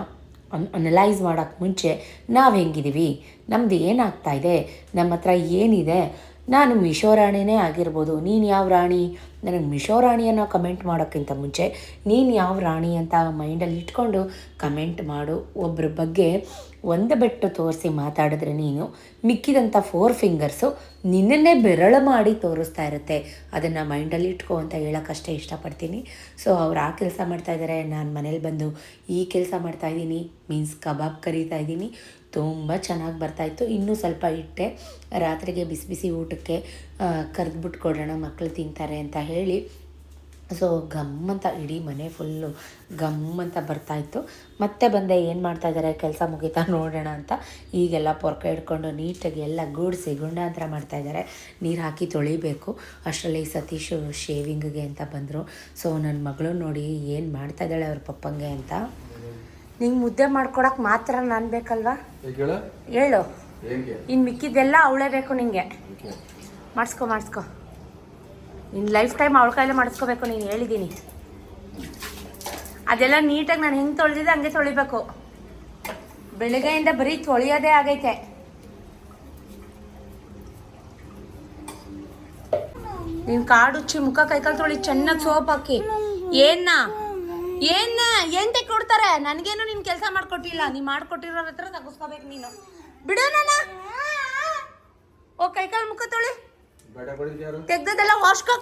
ಅನಲೈಸ್ ಮಾಡೋಕ್ಕೆ ಮುಂಚೆ ನಾವು ಹೆಂಗಿದ್ದೀವಿ, ನಮ್ಮದು ಏನಾಗ್ತಾಯಿದೆ, ನಮ್ಮ ಹತ್ರ ಏನಿದೆ. ನಾನು ಮೀಶೋ ರಾಣಿನೇ ಆಗಿರ್ಬೋದು, ನೀನು ಯಾವ ರಾಣಿ? ನನಗೆ ಮೀಶೋ ರಾಣಿಯನ್ನು ಕಮೆಂಟ್ ಮಾಡೋಕ್ಕಿಂತ ಮುಂಚೆ ನೀನು ಯಾವ ರಾಣಿ ಅಂತ ಮೈಂಡಲ್ಲಿ ಇಟ್ಕೊಂಡು ಕಮೆಂಟ್ ಮಾಡು. ಒಬ್ಬರ ಬಗ್ಗೆ ಒಂದು ಬೆಟ್ಟು ತೋರಿಸಿ ಮಾತಾಡಿದ್ರೆ ನೀನು ಮಿಕ್ಕಿದಂಥ 4 ಫಿಂಗರ್ಸು ನಿನ್ನನ್ನೇ ಬೆರಳು ಮಾಡಿ ತೋರಿಸ್ತಾ ಇರುತ್ತೆ. ಅದನ್ನು ಮೈಂಡಲ್ಲಿ ಇಟ್ಕೊ ಅಂತ ಹೇಳೋಕ್ಕಷ್ಟೇ ಇಷ್ಟಪಡ್ತೀನಿ. ಸೊ ಅವ್ರು ಆ ಕೆಲಸ ಮಾಡ್ತಾಯಿದ್ದಾರೆ, ನಾನು ಮನೇಲಿ ಬಂದು ಈ ಕೆಲಸ ಮಾಡ್ತಾಯಿದ್ದೀನಿ, ಮೀನ್ಸ್ ಕಬಾಬ್ ಕರೀತಾ ಇದ್ದೀನಿ. ತುಂಬ ಚೆನ್ನಾಗಿ ಬರ್ತಾಯಿತ್ತು. ಇನ್ನೂ ಸ್ವಲ್ಪ ಇಟ್ಟೆ, ರಾತ್ರಿಗೆ ಬಿಸಿ ಬಿಸಿ ಊಟಕ್ಕೆ ಕರೆದ್ಬಿಟ್ಟು ಕೊಡೋಣ, ಮಕ್ಕಳು ತಿಂತಾರೆ ಅಂತ ಹೇಳಿ. ಸೊ ಗಮ್ಮಂತ ಇಡೀ ಮನೆ ಫುಲ್ಲು ಗಮ್ಮಂತ ಬರ್ತಾಯಿತ್ತು. ಮತ್ತೆ ಬಂದೆ, ಏನು ಮಾಡ್ತಾಯಿದ್ದಾರೆ, ಕೆಲಸ ಮುಗಿತಾ ನೋಡೋಣ ಅಂತ. ಈಗೆಲ್ಲ ಪೊರ್ಕೆ ಹಿಡ್ಕೊಂಡು ನೀಟಾಗಿ ಎಲ್ಲ ಗೂಡಿಸಿ ಗುಂಡಾಂತರ ಮಾಡ್ತಾಯಿದ್ದಾರೆ. ನೀರು ಹಾಕಿ ತೊಳಿಬೇಕು. ಅಷ್ಟರಲ್ಲಿ ಸತೀಶು ಶೇವಿಂಗಿಗೆ ಅಂತ ಬಂದರು. ಸೊ ನನ್ನ ಮಗಳು ನೋಡಿ ಏನು ಮಾಡ್ತಾಯಿದ್ದಾಳೆ ಅವ್ರ ಪಪ್ಪಂಗೆ ಅಂತ. ನಿಂಗೆ ಮುದ್ದೆ ಮಾಡ್ಕೊಡಕ್ಕೆ ಮಾತ್ರ ನಾನು ಬೇಕಲ್ವಾ? ಹೇಳು. ಇನ್ನು ಮಿಕ್ಕಿದ್ದೆಲ್ಲ ಅವಳೇ ಬೇಕು ನಿಂಗೆ. ಮಾಡಿಸ್ಕೊ. ಇನ್ನು ಲೈಫ್ ಟೈಮ್ ಅವಳ ಕೈಲೇ ಮಾಡಿಸ್ಕೋಬೇಕು. ನೀನು ಹೇಳಿದ್ದೀನಿ, ಅದೆಲ್ಲ ನೀಟಾಗಿ ನಾನು ಹೆಂಗೆ ತೊಳೆದಿದ್ದೆ ಹಂಗೆ ತೊಳಿಬೇಕು. ಬೆಳಗ್ಗೆಯಿಂದ ಬರೀ ತೊಳೆಯೋದೇ ಆಗೈತೆ. ನೀನು ಕಾಡುಚ್ಚಿ ಮುಖ ಕೈಕಾಲು ತೊಳಿ, ಚೆನ್ನಾಗಿ ಸೋಪ್ ಹಾಕಿ. ಏನ್ ಕೊಡ್ತಾರೆ? ನನಗೇನು ನೀನು ಕೆಲಸ ಮಾಡ್ಕೊಟ್ಟಿಲ್ಲ. ನೀ ಮಾಡ್ಕೊಟ್ಟಿರೋ ಹತ್ರ ತಗೋಸ್ಕೋಬೇಕು ನೀನು. ಬಿಡು ನನ್ನ. ಓ ಕೈಕಾಲು ಮುಖ ತೊಳಿ, ತೆಗ್ದದೆಲ್ಲ ವಾಶ್ಕೋ.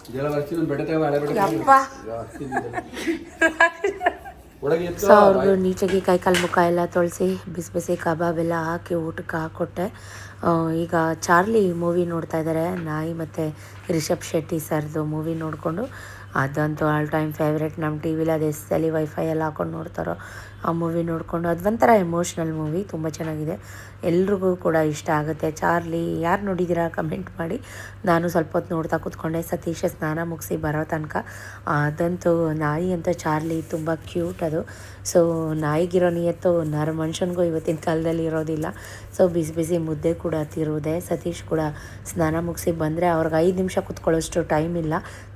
ಇದೆಲ್ಲ ವರ್ಷದ ಬೆಟ್ಟತೇವ ಹಳೆ ಬೆಟ್ಟ ಒಳಗೆ ಎತ್ತು ಸೊ ಅವ್ರಿಗೂ ನೀಟಾಗಿ ಕೈಕಾಲು ಮುಖ ಎಲ್ಲ ತೊಳೆಸಿ ಬಿಸಿ ಬಿಸಿ ಕಬಾಬ್ ಎಲ್ಲ ಹಾಕಿ ಊಟಕ್ಕೆ ಹಾಕ್ಕೊಟ್ಟೆ. ಈಗ ಚಾರ್ಲಿ ಮೂವಿ ನೋಡ್ತಾ ಇದ್ದಾರೆ, ನಾಯಿ ಮತ್ತು ರಿಷಬ್ ಶೆಟ್ಟಿ ಸರ್ದು ಮೂವಿ ನೋಡಿಕೊಂಡು. ಅದಂತೂ ಆಲ್ ಟೈಮ್ ಫೇವ್ರೆಟ್. ನಮ್ಮ ಟಿ ವಿಲಿ ಅದು ಎಸ್ಸಲ್ಲಿ ವೈಫೈ ಎಲ್ಲ ಹಾಕೊಂಡು ನೋಡ್ತಾರೋ ಆ ಮೂವಿ ನೋಡಿಕೊಂಡು. ಅದು ಒಂಥರ ಎಮೋಷ್ನಲ್ ಮೂವಿ, ತುಂಬ ಚೆನ್ನಾಗಿದೆ, ಎಲ್ರಿಗೂ ಕೂಡ ಇಷ್ಟ ಆಗುತ್ತೆ. ಚಾರ್ಲಿ ಯಾರು ನೋಡಿದ್ದೀರಾ ಕಮೆಂಟ್ ಮಾಡಿ. ನಾನು ಸ್ವಲ್ಪ ಹೊತ್ತು ನೋಡ್ತಾ ಕೂತ್ಕೊಂಡೆ ಸತೀಶ ಸ್ನಾನ ಮುಗಿಸಿ ಬರೋ ತನಕ. ಅದಂತೂ ನಾಯಿ ಅಂತ ಚಾರ್ಲಿ ತುಂಬ ಕ್ಯೂಟ್ ಅದು. ಸೊ ನಾಯಿಗಿರೋ ನಿಯತ್ತು ಮನುಷ್ಯನಿಗೂ ಇವತ್ತಿನ ಕಾಲದಲ್ಲಿ ಇರೋದಿಲ್ಲ. ಸೊ ಬಿಸಿ ಬಿಸಿ ಮುದ್ದೆ ಕೂಡ ತಿರುವುದೆ. ಸತೀಶ್ ಕೂಡ ಸ್ನಾನ ಮುಗಿಸಿ ಬಂದರೆ ಅವ್ರಿಗೆ 5 ನಿಮಿಷ ಕೂತ್ಕೊಳ್ಳೋಷ್ಟು ಟೈಮ್ ಇಲ್ಲ.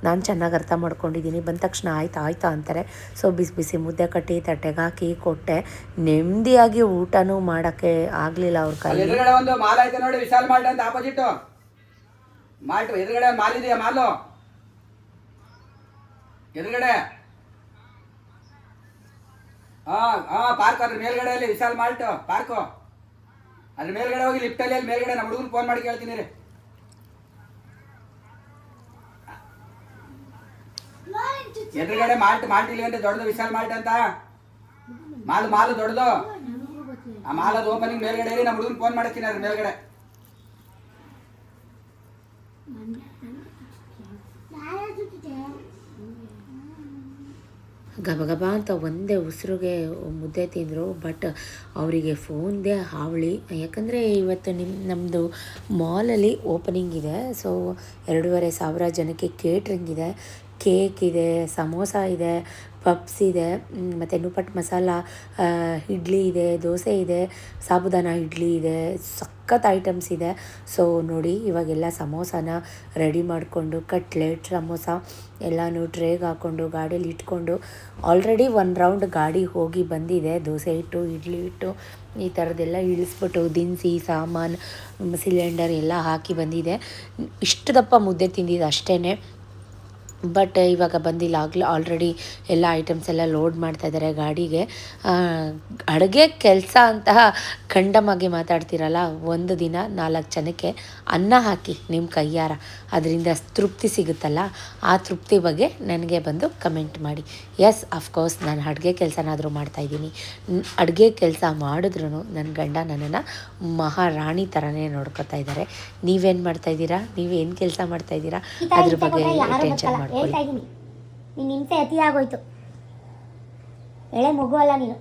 ನಾನು ಚೆನ್ನಾಗಿ ಅರ್ಥ ಮಾಡ್ಕೊಂಡಿದ್ದೀನಿ. ಬಂದ ತಕ್ಷಣ ಆಯ್ತಾ ಅಂತಾರೆ. ಸೊ ಬಿಸಿ ಬಿಸಿ ಮುದ್ದೆ ಕಟ್ಟಿ ತಟ್ಟೆಗೆ ಹಾಕಿ ಕೊಟ್ಟೆ. ನೆಮ್ಮದಿಯಾಗಿ ಊಟನೂ ಮಾಡೋಕ್ಕೆ ಆಗಲಿಲ್ಲ ಅವ್ರ ಕೈ. ಎದುರುಗಡೆ ಒಂದು ಮಾಲ್ ಐತೆ ನೋಡಿ, ವಿಶಾಲ್ ಮಾಲ್ಟ್ ಅಂತ ಆಪೋಸಿಟ್ ಮಾಲ್ಟ್ ಎದುರುಗಡೆ ಮಾಲ್ ಇದೆಯಾ? ಮಾಲು ಎದುರುಗಡೆ ಪಾರ್ಕ್ ಅದ್ರ ಮೇಲ್ಗಡೆಯಲ್ಲಿ ವಿಶಾಲ್ ಮಾಲ್ಟ್ ಪಾರ್ಕು. ಅದ್ರ ಮೇಲ್ಗಡೆ ಹೋಗಿ ಲಿಫ್ಟಲ್ಲಿ ಅಲ್ಲಿ ಮೇಲ್ಗಡೆ ನಮ್ಮ ಹುಡುಗರು ಫೋನ್ ಮಾಡಿ ಕೇಳ್ತೀನಿ ರೀ. ಎದುರುಗಡೆ ಮಾಲ್ಟ್ ಇಲ್ಲಿ ಅಂತ ದೊಡ್ಡದು ವಿಶಾಲ್ ಮಾಲ್ಟ್ ಅಂತ ಮಾಲು ದೊಡ್ಡದು. ಆ ಮಾಲದ ಓಪನಿಂಗ್ ಮೇಲ್ಗಡೆ ಇರಿ, ನಮ್ಮ ಹುಡುಗರು ಫೋನ್ ಮಾಡ್ತೀನಿ ಅದ್ರ ಮೇಲ್ಗಡೆ. ಗಬಗಬ ಅಂತ ಒಂದೇ ಉಸಿರಿಗೆ ಮುದ್ದೆ ತಿಂದರು. ಬಟ್ ಅವರಿಗೆ ಫೋನ್ದೇ ಹಾವಳಿ. ಯಾಕಂದರೆ ಇವತ್ತು ನಮ್ಮದು ಮಾಲಲ್ಲಿ ಓಪನಿಂಗ್ ಇದೆ. ಸೊ 2,500 ಜನಕ್ಕೆ ಕೇಟ್ರಿಂಗ್ ಇದೆ, ಕೇಕ್ ಇದೆ, ಸಮೋಸ ಇದೆ, ಪಪ್ಸ್ ಇದೆ, ಮತ್ತು ನಿಪ್ಪಟ್ಟು ಮಸಾಲ ಇಡ್ಲಿ ಇದೆ, ದೋಸೆ ಇದೆ, ಸಾಬುದಾನ ಇಡ್ಲಿ ಇದೆ, ಸಖತ್ ಐಟಮ್ಸ್ ಇದೆ. ಸೊ ನೋಡಿ ಇವಾಗೆಲ್ಲ ಸಮೋಸನ ರೆಡಿ ಮಾಡಿಕೊಂಡು ಕಟ್ಲೆಟ್ ಸಮೋಸ ಎಲ್ಲನೂ ಟ್ರೇಗೆ ಹಾಕ್ಕೊಂಡು ಗಾಡೀಲಿ ಇಟ್ಕೊಂಡು ಆಲ್ರೆಡಿ 1 ರೌಂಡ್ ಗಾಡಿ ಹೋಗಿ ಬಂದಿದೆ. ದೋಸೆ ಇಟ್ಟು ಇಡ್ಲಿ ಇಟ್ಟು ಈ ಥರದ್ದೆಲ್ಲ ಇಳಿಸ್ಬಿಟ್ಟು ದಿನಸಿ ಸಾಮಾನು ಸಿಲಿಂಡರ್ ಎಲ್ಲ ಹಾಕಿ ಬಂದಿದೆ. ಇಷ್ಟು ದಪ್ಪ ಮುದ್ದೆ ತಿಂದಿದ್ದು ಅಷ್ಟೇ. ಬಟ್ ಇವಾಗ ಬಂದಿಲ್ಲ, ಆಲ್ರೆಡಿ ಎಲ್ಲ ಐಟಮ್ಸ್ ಎಲ್ಲ ಲೋಡ್ ಮಾಡ್ತಾಯಿದ್ದಾರೆ ಗಾಡಿಗೆ. ಅಡುಗೆ ಕೆಲಸ ಅಂತಹ ಖಂಡಮಾಗಿ ಮಾತಾಡ್ತಿರಲ್ಲ, ಒಂದು ದಿನ 4 ಜನಕ್ಕೆ ಅನ್ನ ಹಾಕಿ ನಿಮ್ಮ ಕೈಯಾರ, ಅದರಿಂದ ತೃಪ್ತಿ ಸಿಗುತ್ತಲ್ಲ, ಆ ತೃಪ್ತಿ ಬಗ್ಗೆ ನನಗೆ ಬಂದು ಕಮೆಂಟ್ ಮಾಡಿ. ಎಸ್ ಅಫ್ಕೋರ್ಸ್ ನಾನು ಅಡುಗೆ ಕೆಲಸನಾದರೂ ಮಾಡ್ತಾಯಿದ್ದೀನಿ. ಅಡುಗೆ ಕೆಲಸ ಮಾಡಿದ್ರೂ ನನ್ನ ಗಂಡ ನನ್ನನ್ನು ಮಹಾರಾಣಿ ಥರನೇ ನೋಡ್ಕೊತಾ ಇದ್ದಾರೆ. ನೀವೇನು ಮಾಡ್ತಾಯಿದ್ದೀರಾ? ನೀವೇನು ಕೆಲಸ ಮಾಡ್ತಾಯಿದ್ದೀರಾ? ಅದ್ರ ಬಗ್ಗೆ ಟೆನ್ಷನ್ ಮಾಡ್ಕೊಳ್ಳಿ. ಹೇಳ್ತಾ ಇದ್ದೀನಿ, ನಿನ್ನ ಹಿಂಸೆ ಅತಿ ಆಗೋಯ್ತು. ಎಳೆ ಮಗು ಅಲ್ಲ ನೀನು.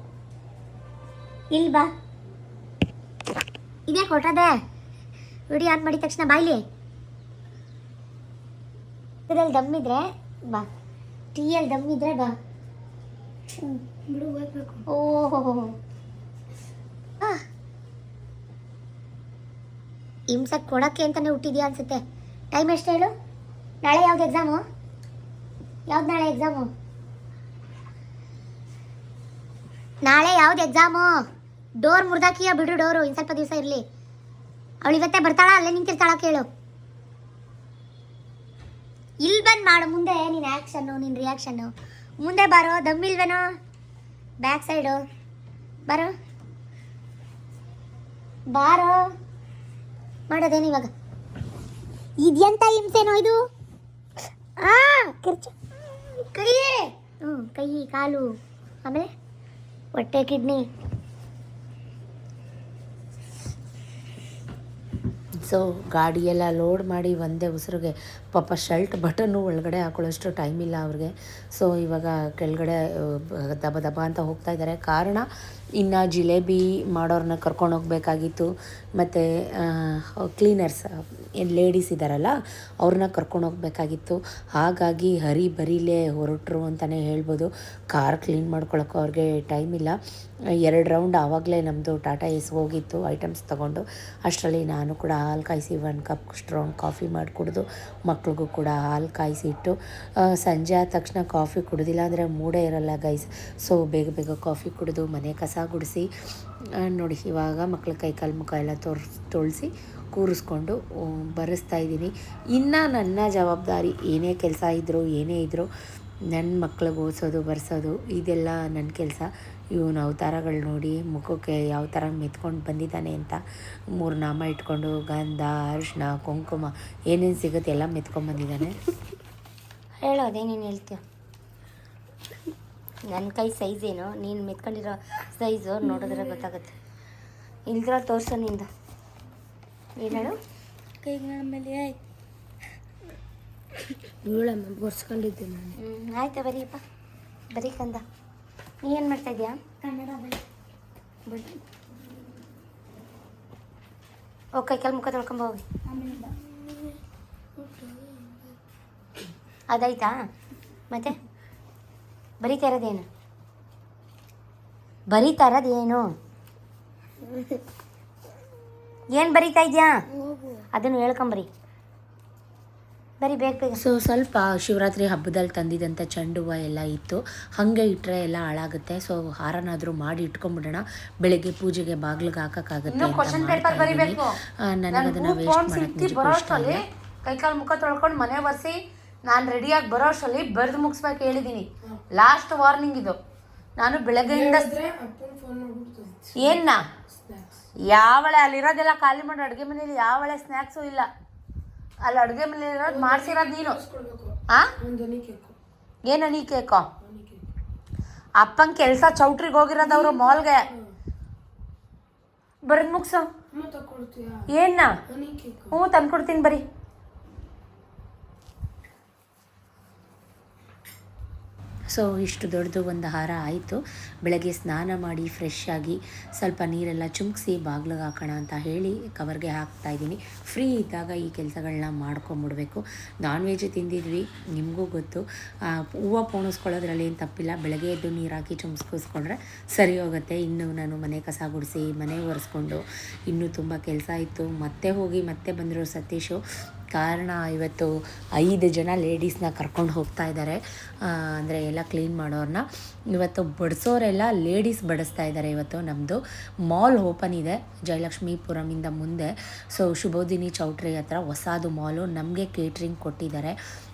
ಇಲ್ಲಿ ಬಾ. ಇದೇ ಕೊಟ್ಟದೆ ವಿಡಿಯೋ ಆನ್ ಮಾಡಿದ ತಕ್ಷಣ ಬಾಯ್ಲಿ ಇದರಲ್ಲಿ ದಮ್ಮಿದ್ರೆ ಬಾ, ಟೀಯಲ್ಲಿ ದಮ್ಮಿದ್ರೆ ಬಾ. ಓಹೋ ಹಿಂಸೆ ಕೊಡೋಕ್ಕೆ ಅಂತಲೇ ಹುಟ್ಟಿದ್ಯಾ ಅನ್ಸುತ್ತೆ. ಟೈಮ್ ಎಷ್ಟು ಹೇಳು? ನಾಳೆ ಯಾವ್ದು ಎಕ್ಸಾಮು? ನಾಳೆ ಯಾವ್ದು ಎಕ್ಸಾಮು? ಡೋರ್ ಮುರ್ದಾಕಿಯ ಬಿಡು, ಡೋರು ಇನ್ನು ಸ್ವಲ್ಪ ದಿವಸ ಇರಲಿ. ಅವಳು ಇವತ್ತೇ ಬರ್ತಾಳ, ಅಲ್ಲೇ ನಿಂತಿರ್ತಾಳ ಕೇಳು. ಇಲ್ಲಿ ಬಂದು ಮಾಡು ಮುಂದೆ ನಿನ್ನ ಆ್ಯಕ್ಷನ್ನು, ನಿನ್ನ ರಿಯಾಕ್ಷನ್ನು. ಮುಂದೆ ಬಾರೋ, ದಮ್ಮಿಲ್ವೇನೋ? ಬ್ಯಾಕ್ ಸೈಡು ಬಾರೋ. ಮಾಡೋದೇನು ಇವಾಗ? ಇದೆಂತ ಹಿಂಸೆನೋ ಇದು? ಕೈ ಕಾಲು, ಆಮೇಲೆ ಹೊಟ್ಟೆ, ಕಿಡ್ನಿ. ಸೊ ಗಾಡಿಯೆಲ್ಲ ಲೋಡ್ ಮಾಡಿ ಒಂದೇ ಉಸಿರಿಗೆ ಪಾಪ ಶರ್ಟ್ ಬಟನ್ನು ಒಳಗಡೆ ಹಾಕೊಳ್ಳೋಷ್ಟು ಟೈಮ್ ಇಲ್ಲ ಅವ್ರಿಗೆ. ಸೊ ಇವಾಗ ಕೆಳಗಡೆ ದಬ ಅಂತ ಹೋಗ್ತಾ ಇದ್ದಾರೆ. ಕಾರಣ ಇನ್ನು ಜಿಲೇಬಿ ಮಾಡೋರನ್ನ ಕರ್ಕೊಂಡು ಹೋಗಬೇಕಾಗಿತ್ತು, ಮತ್ತು ಕ್ಲೀನರ್ಸ್ ಏನು ಲೇಡೀಸ್ ಇದ್ದಾರಲ್ಲ ಅವ್ರನ್ನ ಕರ್ಕೊಂಡು ಹೋಗಬೇಕಾಗಿತ್ತು. ಹಾಗಾಗಿ ಹರಿಬರಿಲೇ ಹೊರಟರು ಅಂತಲೇ ಹೇಳ್ಬೋದು. ಕಾರ್ ಕ್ಲೀನ್ ಮಾಡ್ಕೊಳಕ್ಕೂ ಅವ್ರಿಗೆ ಟೈಮ್ ಇಲ್ಲ. 2 ರೌಂಡ್ ಆವಾಗಲೇ ನಮ್ಮದು ಟಾಟಾ ಎಸ್ ಹೋಗಿತ್ತು ಐಟಮ್ಸ್ ತೊಗೊಂಡು. ಅಷ್ಟರಲ್ಲಿ ನಾನು ಕೂಡ ಹಾಲು ಕಾಯಿಸಿ 1 ಕಪ್ ಸ್ಟ್ರಾಂಗ್ ಕಾಫಿ ಮಾಡಿ ಕುಡಿದು ಮಕ್ಳಿಗೂ ಕೂಡ ಹಾಲು ಕಾಯಿಸಿ ಇಟ್ಟು, ಸಂಜೆ ಆದ ತಕ್ಷಣ ಕಾಫಿ ಕುಡಿದಿಲ್ಲ ಅಂದರೆ ಮೂಡೇ ಇರಲ್ಲ ಗೈಸ್. ಸೊ ಬೇಗ ಕಾಫಿ ಕುಡಿದು ಮನೆ ಕಸ ಗುಡಿಸಿ ನೋಡಿ ಇವಾಗ ಮಕ್ಳ ಕೈಕಾಲು ಮುಖ ಎಲ್ಲ ತೊಳೆಸಿ ಕೂರಿಸ್ಕೊಂಡು ಬರೆಸ್ತಾ ಇದ್ದೀನಿ. ಇನ್ನು ನನ್ನ ಜವಾಬ್ದಾರಿ ಏನೇ ಕೆಲಸ ಇದ್ದರೂ ಏನೇ ಇದ್ದರೂ ನನ್ನ ಮಕ್ಳಿಗೆ ಓದಿಸೋದು ಬರ್ಸೋದು ಇದೆಲ್ಲ ನನ್ನ ಕೆಲಸ. ಇವನು ಅವತಾರಗಳು ನೋಡಿ ಮುಖಕ್ಕೆ ಯಾವ ಥರ ಮೆತ್ಕೊಂಡು ಬಂದಿದ್ದಾನೆ ಅಂತ 3 ನಾಮ ಇಟ್ಕೊಂಡು ಗಂಧ ಅರಿಶಿನ ಕುಂಕುಮ ಏನೇನು ಸಿಗುತ್ತೆ ಎಲ್ಲ ಮೆತ್ಕೊಂಡ್ಬಂದಿದ್ದಾನೆ. ಹೇಳೋ ಅದೇನೇನು ಹೇಳ್ತೀಯ. ನನ್ನ ಕೈ ಸೈಜ್ ಏನು, ನೀನು ಮೆತ್ಕೊಂಡಿರೋ ಸೈಜು ನೋಡಿದ್ರೆ ಗೊತ್ತಾಗುತ್ತೆ. ಇಲ್ದ್ರ ತೋರ್ಸೋ ನಿಂದು. ಏನು ಹೇಳು. ಕೈಗಳ ಮೇಲೆ ಆಯ್ತು ಇವಳಮ್ಮ ಬರ್ಸ್ಕೊಂಡಿದ್ದೆ ನಾನು. ಆಯ್ತಾ ಬರೀಪ್ಪ, ಬರೀ ಕಂದ. ನೀ ಏನು ಮಾಡ್ತಾ ಇದೀಯಾ? ಕನ್ನಡ ಬರೀ. ಓಕೆ, ಕೆಲ ಮುಖ ತೊಳ್ಕೊಂಬ ಹೋಗಿ. ಅದಾಯ್ತಾ? ಮತ್ತೆ ಬರೀತಾ ಇರೋದೇನು? ಬರೀತಾ ಇರೋದೇನು? ಏನು ಬರೀತಾ ಇದೆಯಾ ಅದನ್ನು ಹೇಳ್ಕೊಂಬರಿ. ಬರೀ ಬೇಗ. ಸೊ ಸ್ವಲ್ಪ ಶಿವರಾತ್ರಿ ಹಬ್ಬದಲ್ಲಿ ತಂದಿದ್ದಂಥ ಚೆಂಡು ಹೂವು ಎಲ್ಲ ಇತ್ತು. ಹಾಗೆ ಇಟ್ಟರೆ ಎಲ್ಲ ಹಾಳಾಗುತ್ತೆ. ಸೊ ಹಾರನಾದರೂ ಮಾಡಿ ಇಟ್ಕೊಂಡ್ಬಿಡೋಣ, ಬೆಳಗ್ಗೆ ಪೂಜೆಗೆ ಬಾಗಿಲಿಗೆ ಹಾಕೋಕ್ಕಾಗುತ್ತೆ ನನಗದನ್ನು ವೇಸ್ಟ್ ಮಾಡೋಕ್ಕೆ. ಕೈಕಾಲು ಮುಖ ತೊಳ್ಕೊಂಡು ಮನೆ ಬರ್ಸಿ ನಾನು ರೆಡಿಯಾಗಿ ಬರೋ ಅಷ್ಟರಲ್ಲಿ ಬರೆದು ಮುಗಿಸ್ಬೇಕು ಹೇಳಿದ್ದೀನಿ. ಲಾಸ್ಟ್ ವಾರ್ನಿಂಗ್ ಇದು. ನಾನು ಬೆಳಗ್ಗೆಯಿಂದ ಏನ ಯಾವಳೆ ಅಲ್ಲಿರೋದೆಲ್ಲ ಖಾಲಿ ಮಾಡಿ ಅಡುಗೆ ಮನೇಲಿ ಯಾವಳೆ ಸ್ನ್ಯಾಕ್ಸು ಇಲ್ಲ. ಅಲ್ಲಿ ಅಡುಗೆ ಮನೇಲಿ ಇರೋದು ಮಾಡ್ಸಿರೋದು ನೀನು. ಏನು ಹನಿ ಕೇಕೋ? ಅಪ್ಪನ ಕೆಲಸ ಚೌಟ್ರಿಗೆ ಹೋಗಿರೋದವ್ರು ಮಾಲ್ಗೆ. ಬರೆದು ಮುಗಿಸು. ಏನ? ಹ್ಞೂ ತಂದ್ಕೊಡ್ತೀನಿ ಬರೀ. ಸೊ ಇಷ್ಟು ದೊಡ್ಡದು ಒಂದು ಹಾರ ಆಯಿತು. ಬೆಳಗ್ಗೆ ಸ್ನಾನ ಮಾಡಿ ಫ್ರೆಶ್ ಆಗಿ ಸ್ವಲ್ಪ ನೀರೆಲ್ಲ ಚಿಮ್ಕಿಸಿ ಬಾಗಿಲಿಗೆ ಹಾಕೋಣ ಅಂತ ಹೇಳಿ ಕವರ್ಗೆ ಹಾಕ್ತಾಯಿದ್ದೀನಿ. ಫ್ರೀ ಇದ್ದಾಗ ಈ ಕೆಲಸಗಳನ್ನ ಮಾಡ್ಕೊಂಬಿಡ್ಬೇಕು. ನಾನ್ ವೆಜ್ ತಿಂದಿದ್ವಿ, ನಿಮಗೂ ಗೊತ್ತು. ಹೂವು ಪೋಣಿಸ್ಕೊಳ್ಳೋದ್ರಲ್ಲಿ ಏನು ತಪ್ಪಿಲ್ಲ. ಬೆಳಗ್ಗೆ ಎದ್ದು ನೀರು ಹಾಕಿ ಚುಮ್ಸ್ಕಿಸ್ಕೊಂಡ್ರೆ ಸರಿ ಹೋಗುತ್ತೆ. ಇನ್ನು ನಾನು ಮನೆ ಕಸ ಗುಡಿಸಿ ಮನೆ ಒರೆಸ್ಕೊಂಡು ಇನ್ನೂ ತುಂಬ ಕೆಲಸ ಇತ್ತು. ಮತ್ತೆ ಬಂದರು ಸತೀಶು. ಕಾರಣ ಇವತ್ತು 5 ಜನ ಲೇಡೀಸ್ನ ಕರ್ಕೊಂಡು ಹೋಗ್ತಾ ಇದ್ದಾರೆ. ಅಂದರೆ ಎಲ್ಲ ಕ್ಲೀನ್ ಮಾಡೋರನ್ನ ಇವತ್ತು ಬಡಿಸೋರೆಲ್ಲ ಲೇಡೀಸ್ ಬಡಿಸ್ತಾ ಇದ್ದಾರೆ. ಇವತ್ತು ನಮ್ಮದು ಮಾಲ್ ಓಪನ್ ಇದೆ ಜಯಲಕ್ಷ್ಮೀಪುರಮಿಂದ ಮುಂದೆ. ಸೊ ಶುಭೋದಿನಿ ಚೌಟ್ರಿ ಹತ್ರ ಹೊಸದು ಮಾಲು ನಮಗೆ ಕೇಟ್ರಿಂಗ್ ಕೊಟ್ಟಿದ್ದಾರೆ.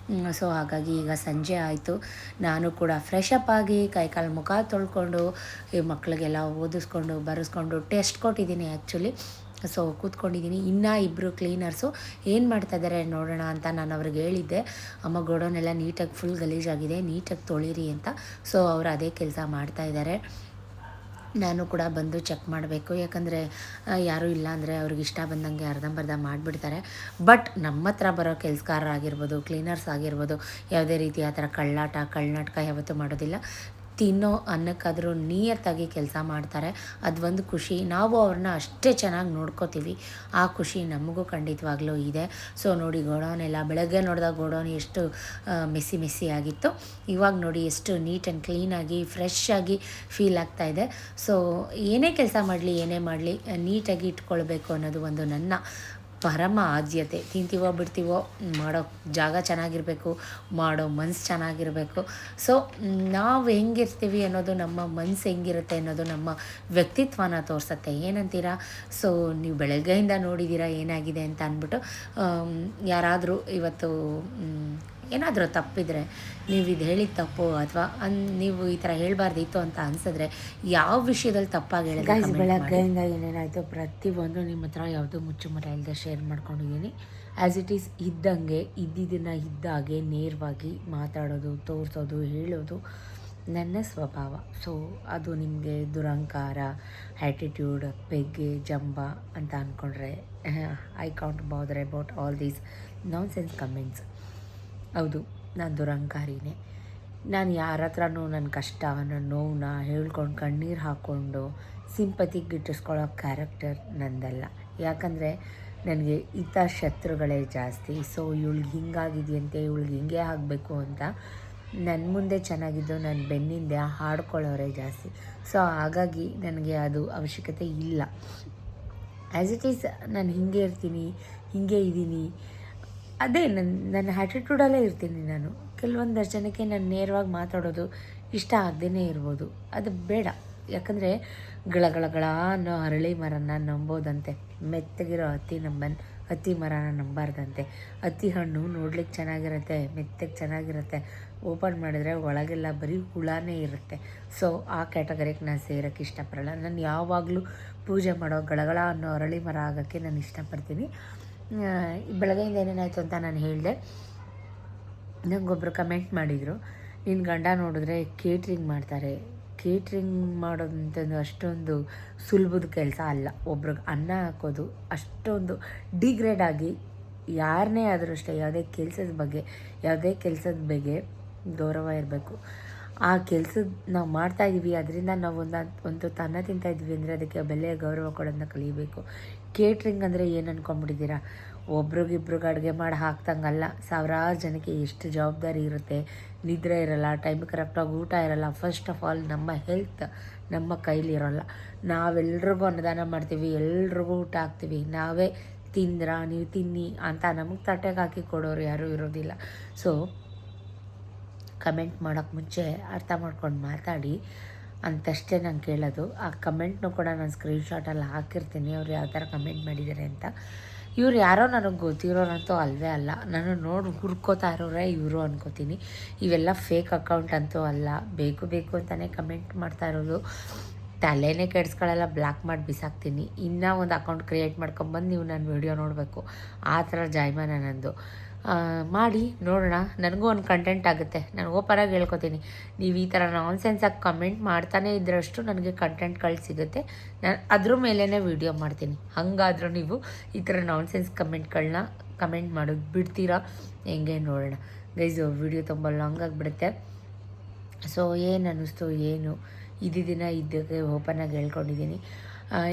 ಸೊ ಹಾಗಾಗಿ ಈಗ ಸಂಜೆ ಆಯಿತು. ನಾನು ಕೂಡ ಫ್ರೆಶ್ ಅಪ್ ಆಗಿ ಕೈಕಾಲು ಮುಖ ತೊಳ್ಕೊಂಡು ಈ ಮಕ್ಕಳಿಗೆಲ್ಲ ಓದಿಸ್ಕೊಂಡು ಬರೆಸ್ಕೊಂಡು ಟೆಸ್ಟ್ ಕೊಟ್ಟಿದ್ದೀನಿ ಆ್ಯಕ್ಚುಲಿ. ಸೊ ಕೂತ್ಕೊಂಡಿದ್ದೀನಿ. ಇನ್ನೂ 2 ಕ್ಲೀನರ್ಸು ಏನು ಮಾಡ್ತಾಯಿದ್ದಾರೆ ನೋಡೋಣ ಅಂತ ನಾನು ಅವ್ರಿಗೆ ಹೇಳಿದ್ದೆ. ಅಮ್ಮ ಗೋಡೌನೆಲ್ಲ ನೀಟಾಗಿ ಫುಲ್ ಗಲೀಜಾಗಿದೆ, ನೀಟಾಗಿ ತೊಳಿರಿ ಅಂತ. ಸೊ ಅವರು ಅದೇ ಕೆಲಸ ಮಾಡ್ತಾಯಿದ್ದಾರೆ. ನಾನು ಕೂಡ ಬಂದು ಚೆಕ್ ಮಾಡಬೇಕು. ಯಾಕಂದರೆ ಯಾರೂ ಇಲ್ಲ ಅಂದರೆ ಅವ್ರಿಗೆ ಇಷ್ಟ ಬಂದಂಗೆ ಅರ್ಧಂಬರ್ಧ ಮಾಡಿಬಿಡ್ತಾರೆ. ಬಟ್ ನಮ್ಮ ಹತ್ರ ಬರೋ ಕೆಲಸಗಾರರಾಗಿರ್ಬೋದು, ಕ್ಲೀನರ್ಸ್ ಆಗಿರ್ಬೋದು, ಯಾವುದೇ ರೀತಿ ಆ ಥರ ಕಳ್ಳನಾಟಕ ಯಾವತ್ತೂ ಮಾಡೋದಿಲ್ಲ. ತಿನ್ನೋ ಅನ್ನಕ್ಕಾದರೂ ನಿಯತ್ತಾಗಿ ಕೆಲಸ ಮಾಡ್ತಾರೆ. ಅದು ಒಂದು ಖುಷಿ. ನಾವು ಅವ್ರನ್ನ ಅಷ್ಟೇ ಚೆನ್ನಾಗಿ ನೋಡ್ಕೋತೀವಿ. ಆ ಖುಷಿ ನಮಗೂ ಖಂಡಿತವಾಗ್ಲೂ ಇದೆ. ಸೊ ನೋಡಿ ಗೋಡೌನೆಲ್ಲ ಬೆಳಗ್ಗೆ ನೋಡಿದಾಗ ಗೋಡೌನ್ ಎಷ್ಟು ಮೆಸ್ಸಿ ಆಗಿತ್ತು. ಇವಾಗ ನೋಡಿ ಎಷ್ಟು ನೀಟ್ ಆ್ಯಂಡ್ ಕ್ಲೀನಾಗಿ ಫ್ರೆಶ್ ಆಗಿ ಫೀಲ್ ಆಗ್ತಾಯಿದೆ. ಸೊ ಏನೇ ಕೆಲಸ ಮಾಡಲಿ ಏನೇ ಮಾಡಲಿ ನೀಟಾಗಿ ಇಟ್ಕೊಳ್ಬೇಕು ಅನ್ನೋದು ಒಂದು ನನ್ನ ಪರಮ ಆದ್ಯತೆ. ತಿಂತೀವೋ ಬಿಡ್ತೀವೋ ಮಾಡೋ ಜಾಗ ಚೆನ್ನಾಗಿರಬೇಕು, ಮಾಡೋ ಮನಸ್ಸು ಚೆನ್ನಾಗಿರಬೇಕು. ಸೊ ನಾವು ಹೆಂಗಿರ್ತೀವಿ ಅನ್ನೋದು, ನಮ್ಮ ಮನಸ್ಸು ಹೆಂಗಿರುತ್ತೆ ಅನ್ನೋದು ನಮ್ಮ ವ್ಯಕ್ತಿತ್ವನ ತೋರಿಸುತ್ತೆ. ಏನಂತೀರಾ? ಸೊ ನೀವು ಬೆಳಗ್ಗೆಯಿಂದ ನೋಡಿದ್ದೀರಾ ಏನಾಗಿದೆ ಅಂತ ಅಂದ್ಬಿಟ್ಟು. ಯಾರಾದರೂ ಇವತ್ತು ಏನಾದರೂ ತಪ್ಪಿದರೆ, ನೀವು ಇದು ಹೇಳಿದ ತಪ್ಪು ಅಥವಾ ನೀವು ಈ ಥರ ಹೇಳಬಾರ್ದಿತ್ತು ಅಂತ ಅನಿಸಿದ್ರೆ ಯಾವ ವಿಷಯದಲ್ಲಿ ತಪ್ಪಾಗಿ ಹೇಳಿದ್ರೆ ಬೆಳಗ್ಗೆಯಿಂದ ಏನೇನಾಯಿತು ಪ್ರತಿಯೊಂದು ನಿಮ್ಮ ಹತ್ರ ಯಾವುದೋ ಮುಚ್ಚುಮರೆ ಇಲ್ಲದೆ ಶೇರ್ ಮಾಡ್ಕೊಂಡಿದ್ದೀನಿ. ಆ್ಯಸ್ ಇಟ್ ಈಸ್ ಇದ್ದಂಗೆ ಇದ್ದಿದ್ದನ್ನು ಇದ್ದಾಗೆ ನೇರವಾಗಿ ಮಾತಾಡೋದು, ತೋರಿಸೋದು, ಹೇಳೋದು ನನ್ನ ಸ್ವಭಾವ. ಸೊ ಅದು ನಿಮಗೆ ದುರಹಂಕಾರ, ಆ್ಯಟಿಟ್ಯೂಡ್, ಪೆಗ್ಗೆ, ಜಂಬ ಅಂತ ಅಂದ್ಕೊಂಡ್ರೆ I can't bother about all these non sense comments. ಹೌದು, ನಾನು ದುರಹಂಕಾರಿನೇ. ನಾನು ಯಾರ ಹತ್ರನೂ ನನ್ನ ಕಷ್ಟ, ನನ್ನ ನೋವನ್ನ ಹೇಳ್ಕೊಂಡು ಕಣ್ಣೀರು ಹಾಕ್ಕೊಂಡು ಸಿಂಪತಿಗೆ ಗಿಟ್ಟಿಸ್ಕೊಳ್ಳೋ ಕ್ಯಾರೆಕ್ಟರ್ ನಂದಲ್ಲ. ಯಾಕಂದರೆ ನನಗೆ ಶತ್ರುಗಳೇ ಜಾಸ್ತಿ. ಸೊ ಇವಳಿಗೆ ಹಿಂಗಾಗಿದೆಯಂತೆ, ಇವಳಿಗೆ ಹಿಂಗೆ ಆಗಬೇಕು ಅಂತ ನನ್ನ ಮುಂದೆ ಚೆನ್ನಾಗಿದ್ದು ನನ್ನ ಬೆನ್ನಿಂದೆ ಹಾಡ್ಕೊಳ್ಳೋರೇ ಜಾಸ್ತಿ. ಸೊ ಹಾಗಾಗಿ ನನಗೆ ಅದು ಅವಶ್ಯಕತೆ ಇಲ್ಲ. ಆ್ಯಸ್ ಇಟ್ ಈಸ್ ನಾನು ಹಿಂಗೆ ಇರ್ತೀನಿ, ಹಿಂಗೆ ಇದ್ದೀನಿ, ಅದೇ ನನ್ನ ಆ್ಯಟಿಟ್ಯೂಡಲ್ಲೇ ಇರ್ತೀನಿ ನಾನು. ಕೆಲವೊಂದಷ್ಟು ಜನಕ್ಕೆ ನಾನು ನೇರವಾಗಿ ಮಾತಾಡೋದು ಇಷ್ಟ ಆಗದೇ ಇರ್ಬೋದು, ಅದು ಬೇಡ. ಯಾಕಂದರೆ ಗಳ ಅನ್ನೋ ಅರಳಿ ಮರನ ನಂಬೋದಂತೆ, ಮೆತ್ತಗಿರೋ ಹತ್ತಿ ಮರನ ನಂಬಾರ್ದಂತೆ. ಹತ್ತಿ ಹಣ್ಣು ನೋಡ್ಲಿಕ್ಕೆ ಚೆನ್ನಾಗಿರುತ್ತೆ, ಮೆತ್ತಗೆ ಚೆನ್ನಾಗಿರುತ್ತೆ, ಓಪನ್ ಮಾಡಿದ್ರೆ ಒಳಗೆಲ್ಲ ಬರೀ ಹುಳನೇ ಇರುತ್ತೆ. ಸೊ ಆ ಕ್ಯಾಟಗರಿಗೆ ನಾನು ಸೇರೋಕ್ಕೆ ಇಷ್ಟಪಡಲ್ಲ. ನಾನು ಯಾವಾಗಲೂ ಪೂಜೆ ಮಾಡೋ ಗಳಗಳ ಅನ್ನೋ ಅರಳಿ ಮರ ಆಗೋಕ್ಕೆ ನಾನು ಇಷ್ಟಪಡ್ತೀನಿ. ಬೆಳಗ್ಗೆಯಿಂದ ಏನೇನಾಯಿತು ಅಂತ ನಾನು ಹೇಳಿದೆ. ನನಗೊಬ್ಬರು ಕಮೆಂಟ್ ಮಾಡಿದರು, ನಿನ್ನ ಗಂಡ ನೋಡಿದ್ರೆ ಕೇಟ್ರಿಂಗ್ ಮಾಡ್ತಾರೆ, ಕೇಟ್ರಿಂಗ್ ಮಾಡೋದಂತಂದು ಅಷ್ಟೊಂದು ಸುಲಭದ ಕೆಲಸ ಅಲ್ಲ. ಒಬ್ರಿಗೆ ಅನ್ನ ಹಾಕೋದು ಅಷ್ಟೊಂದು ಡಿಗ್ರೇಡ್ ಆಗಿ ಯಾರನ್ನೇ ಆದರೂ ಅಷ್ಟೇ ಯಾವುದೇ ಕೆಲಸದ ಬಗ್ಗೆ ಗೌರವ ಇರಬೇಕು. ಆ ಕೆಲಸದ ನಾವು ಮಾಡ್ತಾಯಿದ್ದೀವಿ, ಅದರಿಂದ ನಾವು ಒಂದು ಅನ್ನ ತಿಂತಾಯಿದ್ವಿ ಅಂದರೆ ಅದಕ್ಕೆ ಬೆಲೆ ಗೌರವ ಕೊಡೋದನ್ನ ಕಲಿಬೇಕು. ಕೇಟ್ರಿಂಗ್ ಅಂದರೆ ಏನು ಅಂದ್ಕೊಂಬಿಟ್ಟಿದ್ದೀರಾ? ಒಬ್ರಿಗಿಬ್ರಿಗೆ ಅಡುಗೆ ಮಾಡಿ ಹಾಕ್ದಂಗಲ್ಲ. ಸಾವಿರಾರು ಜನಕ್ಕೆ ಎಷ್ಟು ಜವಾಬ್ದಾರಿ ಇರುತ್ತೆ. ನಿದ್ರೆ ಇರೋಲ್ಲ, ಟೈಮ್ ಕರೆಕ್ಟಾಗಿ ಊಟ ಇರೋಲ್ಲ. ಫಸ್ಟ್ ಆಫ್ ಆಲ್ ನಮ್ಮ ಹೆಲ್ತ್ ನಮ್ಮ ಕೈಲಿರೋಲ್ಲ. ನಾವೆಲ್ರಿಗೂ ಅನ್ನದಾನ ಮಾಡ್ತೀವಿ, ಎಲ್ರಿಗೂ ಊಟ ಹಾಕ್ತೀವಿ. ನಾವೇ ನೀವು ತಿನ್ನಿ ಅಂತ ನಮಗೆ ತಟ್ಟೆಗೆ ಹಾಕಿ ಕೊಡೋರು ಯಾರೂ ಇರೋದಿಲ್ಲ. ಸೊ ಕಮೆಂಟ್ ಮಾಡೋಕ್ಕೆ ಮುಂಚೆ ಅರ್ಥ ಮಾಡ್ಕೊಂಡು ಮಾತಾಡಿ ಅಂತಷ್ಟೇ ನಾನು ಕೇಳೋದು. ಆ ಕಮೆಂಟ್ನೂ ಕೂಡ ನಾನು ಸ್ಕ್ರೀನ್ಶಾಟಲ್ಲಿ ಹಾಕಿರ್ತೀನಿ, ಅವ್ರು ಯಾವ ಥರ ಕಮೆಂಟ್ ಮಾಡಿದ್ದಾರೆ ಅಂತ. ಇವ್ರು ಯಾರೋ ನನಗೆ ಗೊತ್ತಿರೋರಂತೂ ಅಲ್ಲವೇ ಅಲ್ಲ. ನಾನು ನೋಡಿ ಹುರ್ಕೋತಾ ಇರೋರೇ ಇವರು ಅನ್ಕೋತೀನಿ. ಇವೆಲ್ಲ ಫೇಕ್ ಅಕೌಂಟ್ ಅಂತೂ ಅಲ್ಲ, ಬೇಕು ಅಂತಲೇ ಕಮೆಂಟ್ ಮಾಡ್ತಾ ಇರೋದು. ತಲೆನೇ ಕೆಡ್ಸ್ಕೊಳ್ಳಲ್ಲ, ಬ್ಲಾಕ್ ಮಾಡಿ ಬಿಸಾಕ್ತೀನಿ. ಇನ್ನೂ ಒಂದು ಅಕೌಂಟ್ ಕ್ರಿಯೇಟ್ ಮಾಡ್ಕೊಂಬಂದು ನೀವು ನನ್ನ ವೀಡಿಯೋ ನೋಡಬೇಕು. ಆ ಥರ ಜಾಯ್ಮಾನ ನಂದು. ಮಾಡಿ ನೋಡೋಣ, ನನಗೂ ಒಂದು ಕಂಟೆಂಟ್ ಆಗುತ್ತೆ. ನಾನು ಓಪನಾಗಿ ಹೇಳ್ಕೊತೀನಿ, ನೀವು ಈ ಥರ ನಾನ್ಸೆನ್ಸಾಗಿ ಕಮೆಂಟ್ ಮಾಡ್ತಾನೇ ಇದ್ದರಷ್ಟು ನನಗೆ ಕಂಟೆಂಟ್ಗಳು ಸಿಗುತ್ತೆ. ನಾನು ಅದ್ರ ಮೇಲೇ ವೀಡಿಯೋ ಮಾಡ್ತೀನಿ. ಹಾಗಾದರೂ ನೀವು ಈ ಥರ ನಾನ್ಸೆನ್ಸ್ ಕಮೆಂಟ್ ಮಾಡೋದು ಬಿಡ್ತೀರಾ ಹೆಂಗೆ ನೋಡೋಣ. ಗೈಸ್ ವೀಡಿಯೋ ತುಂಬ ಲಾಂಗ್ ಆಗಿಬಿಡುತ್ತೆ. ಸೊ ಏನು ಅನ್ನಿಸ್ತು ಏನು ದಿನ ಇದ್ದಕ್ಕೆ ಓಪನಾಗಿ ಹೇಳ್ಕೊಂಡಿದ್ದೀನಿ.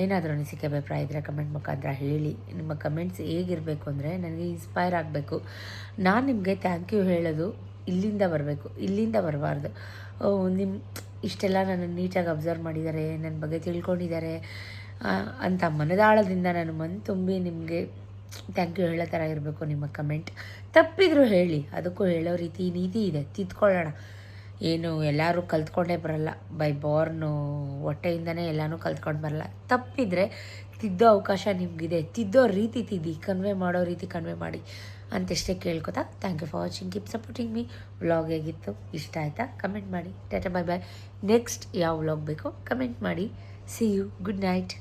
ಏನಾದರೂ ಅನಿಸಿಕೆ ಅಭಿಪ್ರಾಯ ಇದ್ದರೆ ಕಮೆಂಟ್ ಮುಖಾಂತರ ಹೇಳಿ. ನಿಮ್ಮ ಕಮೆಂಟ್ಸ್ ಹೇಗಿರಬೇಕು ಅಂದರೆ ನನಗೆ ಇನ್ಸ್ಪೈರ್ ಆಗಬೇಕು. ನಾನು ನಿಮಗೆ ಥ್ಯಾಂಕ್ ಯು ಹೇಳೋದು ಇಲ್ಲಿಂದ ಬರಬೇಕು, ಇಲ್ಲಿಂದ ಬರಬಾರ್ದು. ಇಷ್ಟೆಲ್ಲ ನನ್ನನ್ನು ನೀಟಾಗಿ ಅಬ್ಸರ್ವ್ ಮಾಡಿದ್ದಾರೆ, ನನ್ನ ಬಗ್ಗೆ ತಿಳ್ಕೊಂಡಿದ್ದಾರೆ ಅಂತ ಮನದಾಳದಿಂದ ನಾನು ತುಂಬಿ ನಿಮಗೆ ಥ್ಯಾಂಕ್ ಯು ಹೇಳೋ ಥರ ಇರಬೇಕು ನಿಮ್ಮ ಕಮೆಂಟ್. ತಪ್ಪಿದರೂ ಹೇಳಿ, ಅದಕ್ಕೂ ಹೇಳೋ ನೀತಿ ಇದೆ, ತಿದ್ಕೊಳ್ಳೋಣ. ಏನು ಎಲ್ಲರೂ ಕಲ್ತ್ಕೊಂಡೇ ಬರಲ್ಲ, ಬೈ ಬಾರ್ನು ಹೊಟ್ಟೆಯಿಂದನೇ ಎಲ್ಲನೂ ಕಲ್ತ್ಕೊಂಡು ಬರಲ್ಲ. ತಪ್ಪಿದರೆ ತಿದ್ದೋ ಅವಕಾಶ ನಿಮಗಿದೆ, ತಿದ್ದೋ ರೀತಿ ತಿದ್ದಿ, ಕನ್ವೆ ಮಾಡೋ ರೀತಿ ಕನ್ವೆ ಮಾಡಿ ಅಂತಷ್ಟೇ ಕೇಳ್ಕೊತಾ thank you for watching, keep supporting me. Vlog ಹೇಗಿತ್ತು, ಇಷ್ಟ ಆಯಿತಾ ಕಮೆಂಟ್ ಮಾಡಿ. Tata bye bye. ನೆಕ್ಸ್ಟ್ ಯಾವ ವ್ಲಾಗ್ ಬೇಕೋ ಕಮೆಂಟ್ ಮಾಡಿ. See you, good night.